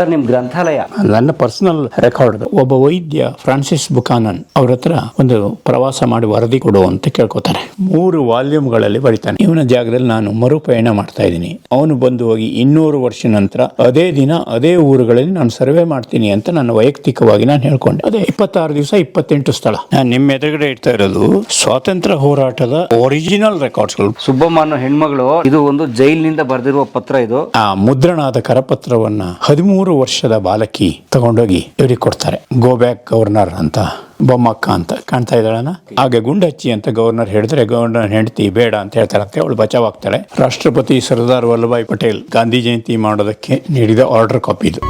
Sir, ನಿಮ್ಮ ಗ್ರಂಥಾಲಯ ನನ್ನ ಪರ್ಸನಲ್ ರೆಕಾರ್ಡ್. ಒಬ್ಬ ವೈದ್ಯ ಫ್ರಾನ್ಸಿಸ್ ಬುಕಾನನ್ ಅವ್ರ ಹತ್ರ ಒಂದು ಪ್ರವಾಸ ಮಾಡಿ ವರದಿ ಕೊಡು ಅಂತ ಕೇಳ್ಕೊತಾರೆ. 3 ವಾಲ್ಯೂಮ್ಗಳಲ್ಲಿ ಬರೀತಾನೆ. ಇವನ ಜಾಗದಲ್ಲಿ ನಾನು ಮರುಪಯಣ ಮಾಡ್ತಾ ಇದ್ದೀನಿ. ಅವನು ಬಂದು ಹೋಗಿ 200 ವರ್ಷ ನಂತರ ಅದೇ ದಿನ ಅದೇ ಊರುಗಳಲ್ಲಿ ನಾನು ಸರ್ವೆ ಮಾಡ್ತೀನಿ ಅಂತ ನನ್ನ ವೈಯಕ್ತಿಕವಾಗಿ ನಾನು ಹೇಳ್ಕೊಂಡೆ. ಅದೇ 26 ದಿವಸ 28 ಸ್ಥಳ. ನಾನು ನಿಮ್ಮ ಎದುರುಗಡೆ ಇಡ್ತಾ ಇರೋದು ಸ್ವಾತಂತ್ರ್ಯ ಹೋರಾಟದ ಒರಿಜಿನಲ್ ರೆಕಾರ್ಡ್ಸ್ಗಳು. ಸುಬ್ಬಮ್ಮ ಅನ್ನೋ ಹೆಣ್ಮಗಳು, ಇದು ಒಂದು ಜೈಲಿನಿಂದ ಬರೆದಿರುವ ಪತ್ರ. ಇದು ಆ ಮುದ್ರಣಾದ ಕರಪತ್ರವನ್ನ 13 ವರ್ಷದ ಬಾಲಕಿ ತಗೊಂಡೋಗಿ ಇವ್ರಿಗೆ ಕೊಡ್ತಾರೆ. ಗೋ ಬ್ಯಾಕ್ ಗವರ್ನರ್ ಅಂತ ಬೊಮ್ಮಕ್ಕ ಅಂತ ಕಾಣ್ತಾ ಇದ್ದಾಳನ. ಹಾಗೆ ಗುಂಡಚ್ಚಿ ಅಂತ ಗವರ್ನರ್ ಹೇಳಿದ್ರೆ ಗವರ್ನರ್ ಹೆಂಡತಿ ಬೇಡ ಅಂತ ಹೇಳ್ತಾರಂತೆ. ಅವಳು ಬಚಾವಾಗ್ತಾಳೆ. ರಾಷ್ಟ್ರಪತಿ ಸರ್ದಾರ್ ವಲ್ಲಭಾಯ್ ಪಟೇಲ್ ಗಾಂಧಿ ಜಯಂತಿ ಮಾಡೋದಕ್ಕೆ ನೀಡಿದ ಆರ್ಡರ್ ಕಾಪಿ ಇದು.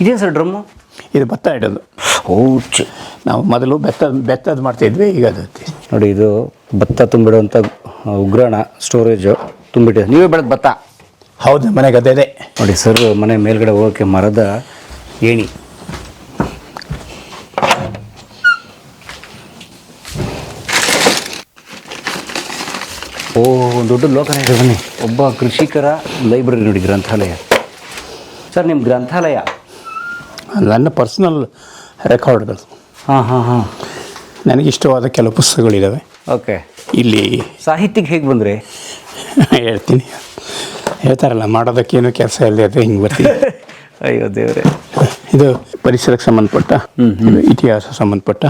ಇದೇನು ಸರ್ ಡ್ರಮ್ಮು? ಇದು ಭತ್ತ ಇಡೋದು. ಹೌಚ್. ನಾವು ಮೊದಲು ಬೆತ್ತದ ಮಾಡ್ತಿದ್ವಿ. ಈಗ ಅದು ನೋಡಿ, ಇದು ಭತ್ತ ತುಂಬಿಡುವಂಥ ಉಗ್ರಾಣ ಸ್ಟೋರೇಜು ತುಂಬಿಟ್ಟಿದೆ. ನೀವೇ ಬೆಳೆದ ಭತ್ತ? ಹೌದು, ಮನೆ ಗದ್ದೆ ಇದೆ ನೋಡಿ ಸರ್. ಮನೆ ಮೇಲ್ಗಡೆ ಹೋಗೋಕ್ಕೆ ಮರದ ಏಣಿ. ದೊಡ್ಡ ಲೋಕನೇ ಇದೆ. ಬನ್ನಿ. ಒಬ್ಬ ಕೃಷಿಕರ ಲೈಬ್ರರಿ ನೋಡಿ, ಗ್ರಂಥಾಲಯ. ಸರ್, ನಿಮ್ಮ ಗ್ರಂಥಾಲಯ ನನ್ನ ಪರ್ಸನಲ್ ರೆಕಾರ್ಡ್ಗಳು. ಹಾಂ. ನನಗಿಷ್ಟವಾದ ಕೆಲವು ಪುಸ್ತಕಗಳಿದ್ದಾವೆ. ಓಕೆ. ಇಲ್ಲಿ ಸಾಹಿತ್ಯಕ್ಕೆ ಹೇಗೆ ಬಂದರೆ ಹೇಳ್ತೀನಿ. ಹೇಳ್ತಾರಲ್ಲ, ಮಾಡೋದಕ್ಕೇನು ಕೆಲಸ ಇಲ್ಲದೆ ಅದು ಹಿಂಗೆ ಬರ್ತೀನಿ. ಅಯ್ಯೋ ದೇವರೇ. ಇದು ಪರಿಸರಕ್ಕೆ ಸಂಬಂಧಪಟ್ಟ, ಇದು ಇತಿಹಾಸ ಸಂಬಂಧಪಟ್ಟ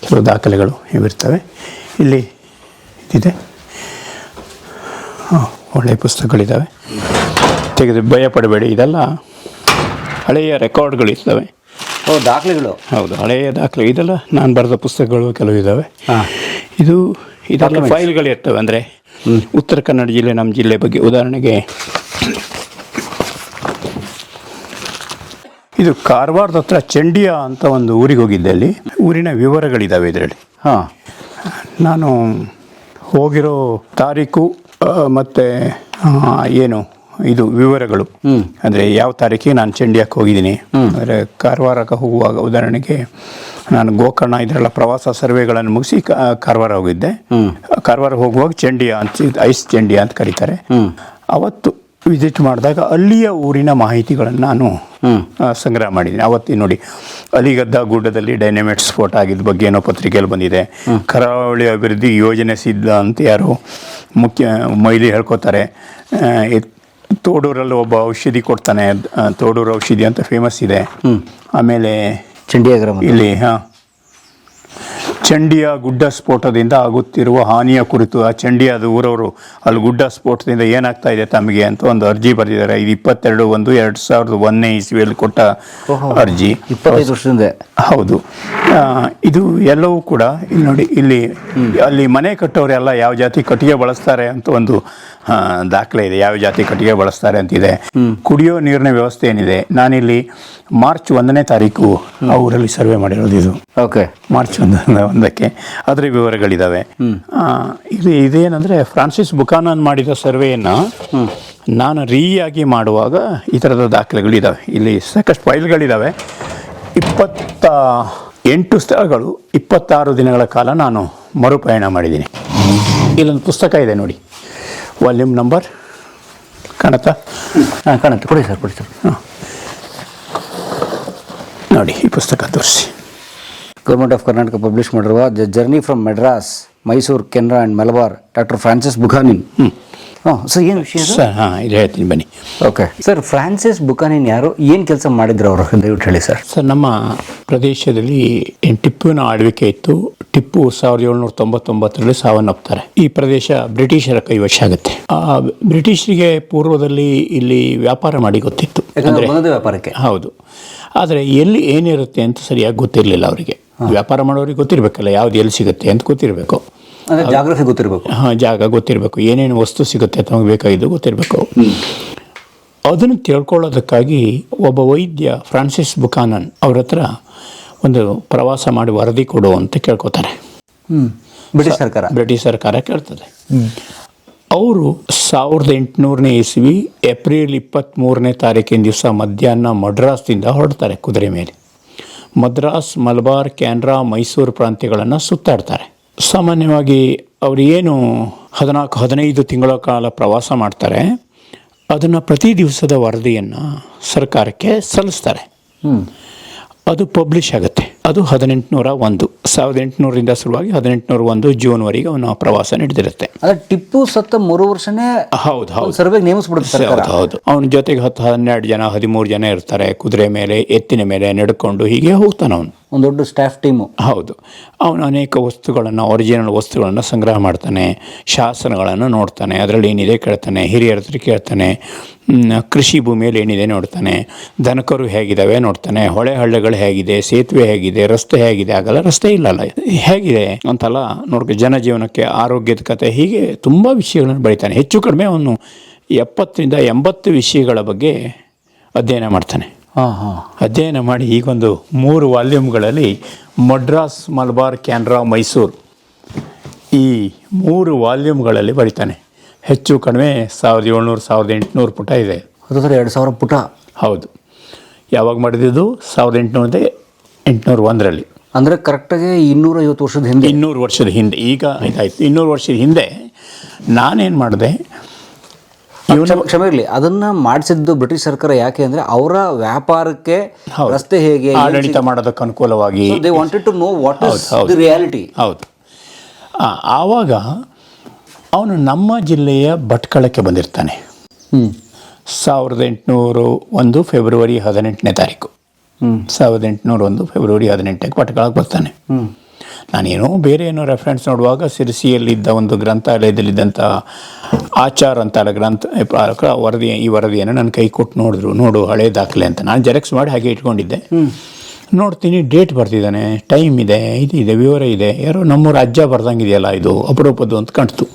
ಕೆಲವು ದಾಖಲೆಗಳು ಇವಿರ್ತವೆ. ಇಲ್ಲಿ ಇದಿದೆ. ಒಳ್ಳೆಯ ಪುಸ್ತಕಗಳಿದ್ದಾವೆ. ತೆಗೆದು ಭಯ ಪಡಬೇಡಿ. ಇದೆಲ್ಲ ಹಳೆಯ ರೆಕಾರ್ಡ್ಗಳಿರ್ತವೆ. ದಾಖಲೆಗಳು? ಹೌದು, ಹಳೆಯ ದಾಖಲೆ. ಇದೆಲ್ಲ ನಾನು ಬರೆದ ಪುಸ್ತಕಗಳು ಕೆಲವು ಇದ್ದಾವೆ. ಇದೆಲ್ಲ ಫೈಲ್ಗಳಿರ್ತವೆ. ಅಂದರೆ ಉತ್ತರ ಕನ್ನಡ ಜಿಲ್ಲೆ, ನಮ್ಮ ಜಿಲ್ಲೆ ಬಗ್ಗೆ. ಉದಾಹರಣೆಗೆ ಇದು ಕಾರವಾರದ ಹತ್ರ ಚಂಡಿಯ ಅಂತ ಒಂದು ಊರಿಗೆ ಹೋಗಿದ್ದೆ. ಅಲ್ಲಿ ಊರಿನ ವಿವರಗಳಿದ್ದಾವೆ ಇದರಲ್ಲಿ. ನಾನು ಹೋಗಿರೋ ತಾರೀಕು ಮತ್ತು ಏನು ಇದು ವಿವರಗಳು. ಅಂದರೆ ಯಾವ ತಾರೀಕಿಗೆ ನಾನು ಚಂಡಿಯಕ್ಕೆ ಹೋಗಿದ್ದೀನಿ. ಅಂದರೆ ಕಾರವಾರಕ್ಕೆ ಹೋಗುವಾಗ ಉದಾಹರಣೆಗೆ ನಾನು ಗೋಕರ್ಣ ಇದರೆಲ್ಲ ಪ್ರವಾಸ ಸರ್ವೆಗಳನ್ನು ಮುಗಿಸಿ ಕಾರವಾರ ಹೋಗಿದ್ದೆ. ಕಾರವಾರ ಹೋಗುವಾಗ ಚಂಡಿಯ ಅಂತ, ಐಸ್ ಚಂಡಿಯ ಅಂತ ಕರೀತಾರೆ. ಅವತ್ತು ವಿಸಿಟ್ ಮಾಡಿದಾಗ ಅಲ್ಲಿಯ ಊರಿನ ಮಾಹಿತಿಗಳನ್ನು ನಾನು ಸಂಗ್ರಹ ಮಾಡಿದ್ದೀನಿ. ಅವತ್ತಿ ನೋಡಿ, ಅಲಿಗದ್ದ ಗುಡ್ಡದಲ್ಲಿ ಡೈನಮೈಟ್ ಸ್ಫೋಟ ಆಗಿದ್ದ ಬಗ್ಗೆ ಏನೋ ಪತ್ರಿಕೆಯಲ್ಲಿ ಬಂದಿದೆ. ಕರಾವಳಿ ಅಭಿವೃದ್ಧಿ ಯೋಜನೆ ಸಿದ್ಧ ಅಂತ ಯಾರೋ ಮುಖ್ಯ ಮೈಲಿ ಹೇಳ್ಕೊತಾರೆ. ತೋಡೂರಲ್ಲಿ ಒಬ್ಬ ಔಷಧಿ ಕೊಡ್ತಾನೆ, ತೋಡೂರು ಔಷಧಿ ಅಂತ ಫೇಮಸ್ ಇದೆ. ಆಮೇಲೆ ಚಂಡಿಯ ಗ್ರಾಮ ಇಲ್ಲಿ ಚಂಡಿಯ ಗುಡ್ಡ ಸ್ಫೋಟದಿಂದ ಆಗುತ್ತಿರುವ ಹಾನಿಯ ಕುರಿತು ಆ ಚಂಡಿಯಾದ ಊರವರು ಅಲ್ಲಿ ಗುಡ್ಡ ಸ್ಫೋಟದಿಂದ ಏನಾಗ್ತಾ ಇದೆ ತಮಗೆ ಅಂತ ಒಂದು ಅರ್ಜಿ ಬರೆದಿದ್ದಾರೆ. ಇದು 22/1/2001 ಇಸ್ವಿಯಲ್ಲಿ ಕೊಟ್ಟ ಅರ್ಜಿ. 25 ವರ್ಷದಿಂದ. ಹೌದು. ಇದು ಎಲ್ಲವೂ ಕೂಡ ಇಲ್ಲಿ ನೋಡಿ, ಇಲ್ಲಿ ಅಲ್ಲಿ ಮನೆ ಕಟ್ಟೋರೆಲ್ಲ ಯಾವ ಜಾತಿ ಕಟ್ಟಿಗೆ ಬಳಸ್ತಾರೆ ಅಂತ ಒಂದು ದಾಖಲೆ ಇದೆ. ಯಾವ ಜಾತಿ ಕಟ್ಟಿಗೆ ಬಳಸ್ತಾರೆ ಅಂತಿದೆ. ಕುಡಿಯೋ ನೀರಿನ ವ್ಯವಸ್ಥೆ ಏನಿದೆ. ನಾನಿಲ್ಲಿ ಮಾರ್ಚ್ 1ನೇ ತಾರೀಕು ಆ ಊರಲ್ಲಿ ಸರ್ವೆ ಮಾಡಿರೋದು. ಇದು ಓಕೆ. ಮಾರ್ಚ್ 1ಕ್ಕೆ ಅದರ ವಿವರಗಳಿದ್ದಾವೆ. ಇದೇನಂದರೆ ಫ್ರಾನ್ಸಿಸ್ ಬುಕಾನನ್ ಮಾಡಿದ ಸರ್ವೆಯನ್ನು ನಾನು ಆಗಿ ಮಾಡುವಾಗ ಈ ಥರದ ದಾಖಲೆಗಳಿದ್ದಾವೆ. ಇಲ್ಲಿ ಸಾಕಷ್ಟು ಫೈಲ್ಗಳಿದ್ದಾವೆ. 28 ಸ್ಥಳಗಳು 26 ದಿನಗಳ ಕಾಲ ನಾನು ಮರುಪಯಣ ಮಾಡಿದ್ದೀನಿ. ಇಲ್ಲೊಂದು ಪುಸ್ತಕ ಇದೆ ನೋಡಿ, ವಾಲ್ಯೂಮ್ ನಂಬರ್ ಕಾಣುತ್ತಾ? ಕಾಣುತ್ತೆ. ಕೊಡಿ ಸರ್. ನೋಡಿ, ಈ ಪುಸ್ತಕ ತೋರಿಸಿ. ಗೌರ್ಮೆಂಟ್ ಆಫ್ ಕರ್ನಾಟಕ ಪಬ್ಲಿಷ್ ಮಾಡಿರುವ the journey from Madras, Mysuru, Canara and Malabar, doctor Francis Buchanan. Sir, ಏನು ವಿಷಯ ಸರ್? ಇಲ್ಲಿ ಹೇಳ್ತೀನಿ ಬನ್ನಿ. Okay sir. ಫ್ರಾನ್ಸಿಸ್ ಬುಕಾನಿನ್ ಯಾರು, ಏನು ಕೆಲಸ ಮಾಡಿದ್ರು ಅವರು, ದಯವಿಟ್ಟು ಹೇಳಿ ಸರ್. ಸರ್, ನಮ್ಮ ಪ್ರದೇಶದಲ್ಲಿ ಟಿಪ್ಪುವಿನ ಆಳ್ವಿಕೆ ಇತ್ತು. ಟಿಪ್ಪು 1799ರಲ್ಲಿ ಸಾವನ್ನಪ್ತಾರೆ. ಈ ಪ್ರದೇಶ ಬ್ರಿಟಿಷರ ಕೈವಶ ಆಗುತ್ತೆ. ಬ್ರಿಟಿಷರಿಗೆ ಪೂರ್ವದಲ್ಲಿ ಇಲ್ಲಿ ವ್ಯಾಪಾರ ಮಾಡಿ ಗೊತ್ತಿತ್ತು. ವ್ಯಾಪಾರಕ್ಕೆ. ಹೌದು. ಆದರೆ ಎಲ್ಲಿ ಏನಿರುತ್ತೆ ಅಂತ ಸರಿಯಾಗಿ ಗೊತ್ತಿರಲಿಲ್ಲ ಅವರಿಗೆ. ವ್ಯಾಪಾರ ಮಾಡೋರಿಗೆ ಗೊತ್ತಿರಬೇಕಲ್ಲ, ಯಾವ್ದು ಎಲ್ಲಿ ಸಿಗುತ್ತೆ ಅಂತ ಗೊತ್ತಿರಬೇಕು. ಜಾಗ್ರಫಿ ಗೊತ್ತಿರಬೇಕು. ಜಾಗ ಗೊತ್ತಿರಬೇಕು. ಏನೇನು ವಸ್ತು ಸಿಗುತ್ತೆ ತಮಗೆ ಬೇಕಾಗಿದ್ದು ಗೊತ್ತಿರಬೇಕು. ಅದನ್ನು ತಿಳ್ಕೊಳ್ಳೋದಕ್ಕಾಗಿ ಒಬ್ಬ ವೈದ್ಯ ಫ್ರಾನ್ಸಿಸ್ ಬುಕಾನನ್ ಅವ್ರ ಹತ್ರ ಒಂದು ಪ್ರವಾಸ ಮಾಡಿ ವರದಿ ಕೊಡು ಅಂತ ಕೇಳ್ಕೊತಾರೆ. ಬ್ರಿಟಿಷ್ ಸರ್ಕಾರ ಕೇಳ್ತದೆ. ಅವರು 1800ನೇ ಇಸ್ವಿ ಏಪ್ರಿಲ್ 23ನೇ ತಾರೀಕಿನ ದಿವಸ ಮಧ್ಯಾಹ್ನ ಮಡ್ರಾಸ್ದಿಂದ ಹೊರಡ್ತಾರೆ ಕುದುರೆ ಮೇಲೆ. ಮದ್ರಾಸ್, ಮಲಬಾರ್, ಕ್ಯಾನ್ರಾ, ಮೈಸೂರು ಪ್ರಾಂತ್ಯಗಳನ್ನು ಸುತ್ತಾಡ್ತಾರೆ. ಸಾಮಾನ್ಯವಾಗಿ ಅವರು ಏನು 14-15 ತಿಂಗಳ ಕಾಲ ಪ್ರವಾಸ ಮಾಡ್ತಾರೆ. ಅದನ್ನು ಪ್ರತಿ ದಿವಸದ ವರದಿಯನ್ನು ಸರ್ಕಾರಕ್ಕೆ ಸಲ್ಲಿಸ್ತಾರೆ. ಅದು ಪಬ್ಲಿಷ್ ಆಗುತ್ತೆ. ಅದು 1801 1800ರಿಂದ ಶುರುವಾಗಿ 1801 ಜೂನ್ವರೆಗೆ ಅವನು ಆ ಪ್ರವಾಸ ನಡೆದಿರುತ್ತೆ. ಅದೇ ಟಿಪ್ಪು ಸತ್ತ 3 ವರ್ಷನೇ ಹೌದು ಸರ್ವೆಗೆ ನೇಮಿಸ್ಬಿಡುತ್ತೆ. ಹೌದು. ಅವನ ಜೊತೆಗೆ 10-12 ಜನ 13 ಜನ ಇರ್ತಾರೆ. ಕುದುರೆ ಮೇಲೆ, ಎತ್ತಿನ ಮೇಲೆ ನಡ್ಕೊಂಡು ಹೀಗೆ ಹೋಗ್ತಾನೆ ಅವನು. ಒಂದು ದೊಡ್ಡ ಸ್ಟಾಫ್ ಟೀಮು. ಹೌದು. ಅವನು ಅನೇಕ ವಸ್ತುಗಳನ್ನು, ಒರಿಜಿನಲ್ ವಸ್ತುಗಳನ್ನು ಸಂಗ್ರಹ ಮಾಡ್ತಾನೆ. ಶಾಸನಗಳನ್ನು ನೋಡ್ತಾನೆ, ಅದರಲ್ಲಿ ಏನಿದೆ ಕೇಳ್ತಾನೆ, ಹಿರಿಯರ ಹತ್ರ ಕೇಳ್ತಾನೆ. ಕೃಷಿ ಭೂಮಿಯಲ್ಲಿ ಏನಿದೆ ನೋಡ್ತಾನೆ, ದನಕರು ಹೇಗಿದ್ದಾವೆ ನೋಡ್ತಾನೆ, ಹೊಳೆ ಹಳ್ಳಿಗಳು ಹೇಗಿದೆ, ಸೇತುವೆ ಹೇಗಿದೆ, ರಸ್ತೆ ಹೇಗಿದೆ, ಆಗಲ್ಲ ರಸ್ತೆ ಇಲ್ಲಲ್ಲ ಹೇಗಿದೆ ಅಂತೆಲ್ಲ ನೋಡ್ಕೊ. ಜನಜೀವನಕ್ಕೆ ಆರೋಗ್ಯದ ಕತೆ, ಹೀಗೆ ತುಂಬ ವಿಷಯಗಳನ್ನು ಬರೀತಾನೆ. ಹೆಚ್ಚು ಕಡಿಮೆ ಅವನು 70-80 ವಿಷಯಗಳ ಬಗ್ಗೆ ಅಧ್ಯಯನ ಮಾಡ್ತಾನೆ. ಅಧ್ಯಯನ ಮಾಡಿ ಈಗೊಂದು 3 ವಾಲ್ಯೂಮ್ಗಳಲ್ಲಿ ಮಡ್ರಾಸ್, ಮಲಬಾರ್, ಕ್ಯಾನ್ರಾ, ಮೈಸೂರು ಈ 3 ವಾಲ್ಯೂಮ್ಗಳಲ್ಲಿ ಬರೀತಾನೆ. ಹೆಚ್ಚು ಕಡಿಮೆ 1700-1800 ಪುಟ ಇದೆ. 2000 ಪುಟ. ಹೌದು. ಯಾವಾಗ ಮಾಡಿದ್ದು? 1801ರಲ್ಲಿ. ಅಂದರೆ ಕರೆಕ್ಟಾಗಿ 250 ವರ್ಷದ ಹಿಂದೆ. 200 ವರ್ಷದ ಹಿಂದೆ. ಈಗ ಇದಾಯಿತು 200 ವರ್ಷದ ಹಿಂದೆ. ನಾನೇನು ಮಾಡಿದೆ, ಕ್ಷಮೆ ಇರಲಿ, ಅದನ್ನ ಮಾಡಿಸಿದ್ದು ಬ್ರಿಟಿಷ್ ಸರ್ಕಾರ. ಯಾಕೆ ಅಂದರೆ ಅವರ ವ್ಯಾಪಾರಕ್ಕೆ ರಸ್ತೆ ಹೇಗೆ ಆಡಳಿತ ಮಾಡೋದಕ್ಕೆ ಅನುಕೂಲವಾಗಿ. They wanted to know what is the reality. ಹೌದು. ಆವಾಗ ಅವನು ನಮ್ಮ ಜಿಲ್ಲೆಯ ಭಟ್ಕಳಕ್ಕೆ ಬಂದಿರ್ತಾನೆ. 1801 ಫೆಬ್ರವರಿ 18ನೇ ತಾರೀಕು. 1801 ಫೆಬ್ರವರಿ 18ಕ್ಕೆ ಭಟ್ಕಳಕ್ಕೆ ಬರ್ತಾನೆ. ನಾನೇನೋ ಬೇರೆ ಏನೋ ರೆಫರೆನ್ಸ್ ನೋಡುವಾಗ ಸಿರಿಸಿಯಲ್ಲಿದ್ದ ಒಂದು ಗ್ರಂಥಾಲಯದಲ್ಲಿದ್ದಂಥ ಆಚಾರ್ ಅಂತ ಈ ವರದಿಯನ್ನು ನನ್ನ ಕೈ ಕೊಟ್ಟು ನೋಡು ಹಳೆ ದಾಖಲೆ ಅಂತ. ನಾನು ಜೆರಾಕ್ಸ್ ಮಾಡಿ ಹಾಗೆ ಇಟ್ಕೊಂಡಿದ್ದೆ. ನೋಡ್ತೀನಿ, ಡೇಟ್ ಬರ್ತಿದ್ದಾನೆ, ಟೈಮ್ ಇದೆ, ಇದೆ, ವಿವರ ಇದೆ. ಯಾರೋ ನಮ್ಮ ರಾಜ್ಯ ಬರ್ದಂಗಿದೆಯಲ್ಲ, ಇದು ಅಪರೂಪದ್ದು ಅಂತ ಕಾಣ್ತು.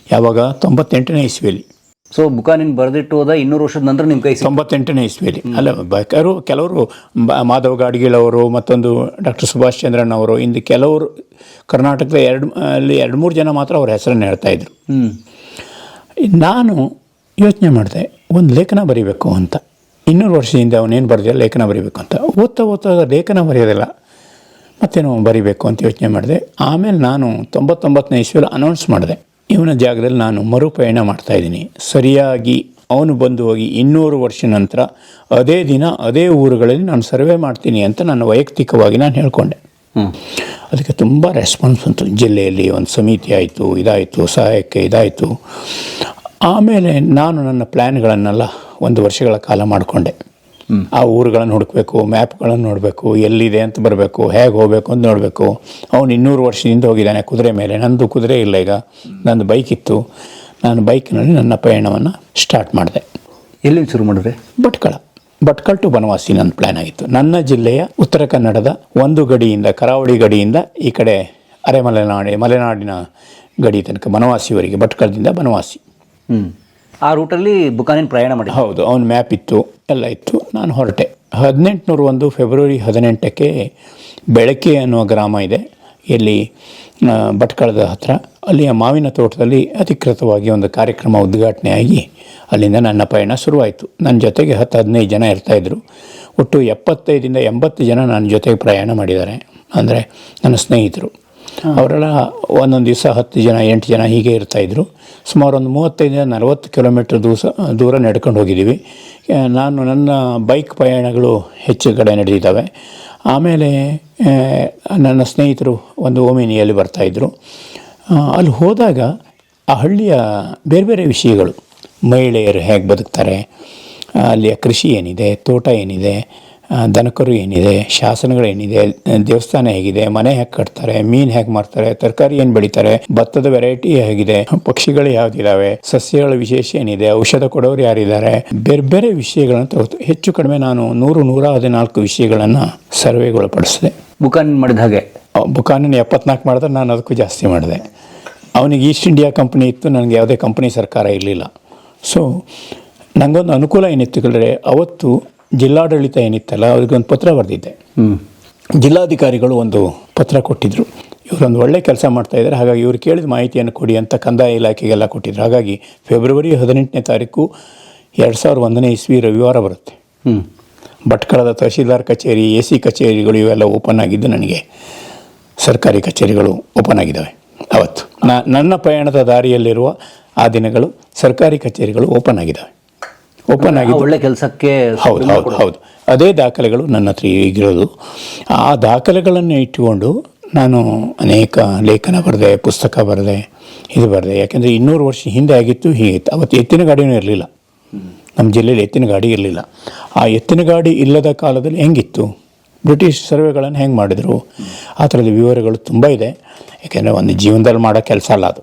ಯಾವಾಗ? 98ನೇ ಇಸ್ವಿಯಲ್ಲಿ. ಸೊ ಬುಕಾನಿನ್ ಬರೆದಿಟ್ಟು ಹೋದ 200 ವರ್ಷದ ನಂತರ ನಿಮ್ಮ ಕೈ 98ನೇ ಇಸ್ವಿಯಲ್ಲಿ. ಅಲ್ಲ, ಕೆಲವರು ಮಾಧವ ಗಾಡ್ಗೀಳವರು, ಮತ್ತೊಂದು ಡಾಕ್ಟರ್ ಸುಭಾಷ್ ಚಂದ್ರನ್ ಅವರು, ಇಂದು ಕೆಲವರು ಕರ್ನಾಟಕದ 2-3 ಜನ ಮಾತ್ರ ಅವ್ರ ಹೆಸರನ್ನು ಹೇಳ್ತಾಯಿದ್ರು. ನಾನು ಯೋಚನೆ ಮಾಡಿದೆ, ಒಂದು ಲೇಖನ ಬರೀಬೇಕು ಅಂತ. 200 ವರ್ಷದಿಂದ ಅವನೇನು ಬರೆದಿಲ್ಲ, ಲೇಖನ ಬರೀಬೇಕು ಅಂತ. ಓದ್ತಾ ಲೇಖನ ಬರೆಯೋದಿಲ್ಲ, ಮತ್ತೇನೋ ಬರೀಬೇಕು ಅಂತ ಯೋಚನೆ ಮಾಡಿದೆ. ಆಮೇಲೆ ನಾನು 99ನೇ ಇಸ್ವಿಯಲ್ಲಿ ಅನೌನ್ಸ್ ಮಾಡಿದೆ, ಇವನ ಜಾಗದಲ್ಲಿ ನಾನು ಮರುಪಯಣ ಮಾಡ್ತಾಯಿದ್ದೀನಿ. ಸರಿಯಾಗಿ ಅವನು ಬಂದು ಹೋಗಿ 200 ವರ್ಷ ನಂತರ ಅದೇ ದಿನ ಅದೇ ಊರುಗಳಲ್ಲಿ ನಾನು ಸರ್ವೆ ಮಾಡ್ತೀನಿ ಅಂತ ನಾನು ವೈಯಕ್ತಿಕವಾಗಿ ನಾನು ಹೇಳ್ಕೊಂಡೆ. ಅದಕ್ಕೆ ತುಂಬ ರೆಸ್ಪಾನ್ಸ್ ಬಂತು. ಜಿಲ್ಲೆಯಲ್ಲಿ ಒಂದು ಸಮಿತಿ ಆಯಿತು, ಇದಾಯಿತು, ಸಹಾಯಕ್ಕೆ ಇದಾಯಿತು. ಆಮೇಲೆ ನಾನು ನನ್ನ ಪ್ಲ್ಯಾನ್ಗಳನ್ನೆಲ್ಲ 1 ವರ್ಷಗಳ ಕಾಲ ಮಾಡಿಕೊಂಡೆ. ಆ ಊರುಗಳನ್ನು ಹುಡುಕಬೇಕು, ಮ್ಯಾಪ್ಗಳನ್ನು ನೋಡಬೇಕು, ಎಲ್ಲಿದೆ ಅಂತ ಬರಬೇಕು, ಹೇಗೆ ಹೋಗಬೇಕು ಅಂತ ನೋಡಬೇಕು. ಅವನು 200 ವರ್ಷದಿಂದ ಹೋಗಿದ್ದಾನೆ ಕುದುರೆ ಮೇಲೆ. ನಂದು ಕುದುರೆ ಇಲ್ಲ, ಈಗ ನಂದು ಬೈಕ್ ಇತ್ತು. ನಾನು ಬೈಕ್ನಲ್ಲಿ ನನ್ನ ಪಯಣವನ್ನು ಸ್ಟಾರ್ಟ್ ಮಾಡಿದೆ. ಎಲ್ಲಿ ಶುರು ಮಾಡಿದ್ರೆ? ಭಟ್ಕಳ ಟು ಬನವಾಸಿ ನನ್ನ ಪ್ಲ್ಯಾನ್ ಆಗಿತ್ತು. ನನ್ನ ಜಿಲ್ಲೆಯ ಉತ್ತರ ಕನ್ನಡದ ಒಂದು ಗಡಿಯಿಂದ, ಕರಾವಳಿ ಗಡಿಯಿಂದ ಈ ಕಡೆ ಮಲೆನಾಡಿನ ಗಡಿ ತನಕ ಬನವಾಸಿವರೆಗೆ, ಭಟ್ಕಳದಿಂದ ಬನವಾಸಿ. ಆ ರೂಟಲ್ಲಿ ಬುಕಾನಿನ್ ಪ್ರಯಾಣ ಮಾಡಿ. ಹೌದು. ಅವನ ಮ್ಯಾಪ್ ಇತ್ತು, ಎಲ್ಲ ಇತ್ತು. ನಾನು ಹೊರಟೆ. 1801 ಫೆಬ್ರವರಿ 18ಕ್ಕೆ ಬೆಳಕೆ ಅನ್ನುವ ಗ್ರಾಮ ಇದೆ, ಎಲ್ಲಿ ಭಟ್ಕಳದ ಹತ್ರ. ಅಲ್ಲಿಯ ಮಾವಿನ ತೋಟದಲ್ಲಿ ಅಧಿಕೃತವಾಗಿ ಒಂದು ಕಾರ್ಯಕ್ರಮ ಉದ್ಘಾಟನೆಯಾಗಿ ಅಲ್ಲಿಂದ ನನ್ನ ಪಯಣ ಶುರುವಾಯಿತು. ನನ್ನ ಜೊತೆಗೆ 10-15 ಜನ ಇರ್ತಾಯಿದ್ರು. ಒಟ್ಟು 75-80 ಜನ ನನ್ನ ಜೊತೆಗೆ ಪ್ರಯಾಣ ಮಾಡಿದ್ದಾರೆ. ಅಂದರೆ ನನ್ನ ಸ್ನೇಹಿತರು. ಅವರೆಲ್ಲ ಒಂದೊಂದು ದಿವಸ 10 ಜನ 8 ಜನ ಹೀಗೆ ಇರ್ತಾಯಿದ್ರು. ಸುಮಾರು ಒಂದು 35-40 ಕಿಲೋಮೀಟ್ರ್ ದೂರ ನಡ್ಕೊಂಡು ಹೋಗಿದ್ದೀವಿ. ನನ್ನ ಬೈಕ್ ಪ್ರಯಾಣಗಳು ಹೆಚ್ಚು ಕಡೆ ನಡೆದಿದ್ದಾವೆ. ಆಮೇಲೆ ನನ್ನ ಸ್ನೇಹಿತರು ಒಂದು ಓಮಿನಿಯಲ್ಲಿ ಬರ್ತಾಯಿದ್ರು. ಅಲ್ಲಿ ಹೋದಾಗ ಆ ಹಳ್ಳಿಯ ಬೇರೆ ಬೇರೆ ವಿಷಯಗಳು, ಮಹಿಳೆಯರು ಹೇಗೆ ಬದುಕ್ತಾರೆ, ಅಲ್ಲಿಯ ಕೃಷಿ ಏನಿದೆ, ತೋಟ ಏನಿದೆ, ದನಕರು ಏನಿದೆ, ಶಾಸನಗಳೇನಿದೆ, ದೇವಸ್ಥಾನ ಹೇಗಿದೆ, ಮನೆ ಹೇಗೆ ಕಟ್ತಾರೆ, ಮೀನು ಹೇಗೆ ಮಾರ್ತಾರೆ, ತರಕಾರಿ ಏನು ಬೆಳೀತಾರೆ, ಭತ್ತದ ವೆರೈಟಿ ಹೇಗಿದೆ, ಪಕ್ಷಿಗಳು ಯಾವುದಿದ್ದಾವೆ, ಸಸ್ಯಗಳ ವಿಶೇಷ ಏನಿದೆ, ಔಷಧ ಕೊಡೋರು ಯಾರಿದ್ದಾರೆ, ಬೇರೆ ಬೇರೆ ವಿಷಯಗಳನ್ನು ತಗೋತು. ಹೆಚ್ಚು ಕಡಿಮೆ ನಾನು 114 ವಿಷಯಗಳನ್ನು ಸರ್ವೆಗೊಳಪಡಿಸಿದೆ. ಬುಕಾನಿನ್ ಮಾಡಿದ ಹಾಗೆ. ಬುಕಾನಿನ್ 74 ಮಾಡಿದ್ರೆ ನಾನು ಅದಕ್ಕೂ ಜಾಸ್ತಿ ಮಾಡಿದೆ. ಅವನಿಗೆ ಈಸ್ಟ್ ಇಂಡಿಯಾ ಕಂಪ್ನಿ ಇತ್ತು, ನನಗೆ ಯಾವುದೇ ಕಂಪ್ನಿ ಸರ್ಕಾರ ಇರಲಿಲ್ಲ. ಸೊ ನನಗೊಂದು ಅನುಕೂಲ ಏನಿತ್ತು ಕೇಳಿದ್ರೆ, ಅವತ್ತು ಜಿಲ್ಲಾಡಳಿತ ಏನಿತ್ತಲ್ಲ, ಅವ್ರಿಗೊಂದು ಪತ್ರ ಬರೆದಿದ್ದೆ. ಜಿಲ್ಲಾಧಿಕಾರಿಗಳು ಒಂದು ಪತ್ರ ಕೊಟ್ಟಿದ್ದರು, ಇವರೊಂದು ಒಳ್ಳೆ ಕೆಲಸ ಮಾಡ್ತಾಯಿದ್ದಾರೆ, ಹಾಗಾಗಿ ಇವರು ಕೇಳಿದ ಮಾಹಿತಿಯನ್ನು ಕೊಡಿ ಅಂತ ಕಂದಾಯ ಇಲಾಖೆಗೆಲ್ಲ ಕೊಟ್ಟಿದ್ರು. ಹಾಗಾಗಿ ಫೆಬ್ರವರಿ 18ನೇ ತಾರೀಕು 2001ನೇ ಇಸ್ವಿ ರವಿವಾರ ಬರುತ್ತೆ. ಭಟ್ಕಳದ ತಹಶೀಲ್ದಾರ್ ಕಚೇರಿ, AC ಕಚೇರಿಗಳು ಇವೆಲ್ಲ ಓಪನ್ ಆಗಿದ್ದು, ನನಗೆ ಸರ್ಕಾರಿ ಕಚೇರಿಗಳು ಓಪನ್ ಆಗಿದ್ದಾವೆ. ಅವತ್ತು ನನ್ನ ಪ್ರಯಾಣದ ದಾರಿಯಲ್ಲಿರುವ ಆ ದಿನಗಳು ಸರ್ಕಾರಿ ಕಚೇರಿಗಳು ಓಪನ್ ಆಗಿದ್ದಾವೆ. ಓಪನ್ ಆಗಿ ಒಳ್ಳೆ ಕೆಲಸಕ್ಕೆ. ಹೌದು ಅದೇ ದಾಖಲೆಗಳು ನನ್ನ ಹತ್ರ ಈಗಿರೋದು. ಆ ದಾಖಲೆಗಳನ್ನು ಇಟ್ಟುಕೊಂಡು ನಾನು ಅನೇಕ ಲೇಖನ ಬರೆದೆ, ಪುಸ್ತಕ ಬರೆದೆ, ಇದು ಬರೆದೆ. ಯಾಕೆಂದರೆ 200 ವರ್ಷ ಹಿಂದೆ ಆಗಿತ್ತು ಹೀಗಿತ್ತು. ಅವತ್ತು ಎತ್ತಿನ ಗಾಡಿನೂ ಇರಲಿಲ್ಲ, ನಮ್ಮ ಜಿಲ್ಲೆಯಲ್ಲಿ ಎತ್ತಿನ ಗಾಡಿ ಇರಲಿಲ್ಲ. ಆ ಎತ್ತಿನ ಗಾಡಿ ಇಲ್ಲದ ಕಾಲದಲ್ಲಿ ಹೆಂಗಿತ್ತು, ಬ್ರಿಟಿಷ್ ಸರ್ವೆಗಳನ್ನು ಹೆಂಗೆ ಮಾಡಿದರು, ಆ ಥರದ ವಿವರಗಳು ತುಂಬ ಇದೆ. ಯಾಕೆಂದರೆ ಒಂದು ಜೀವನದಲ್ಲಿ ಮಾಡೋ ಕೆಲಸ ಅಲ್ಲ ಅದು,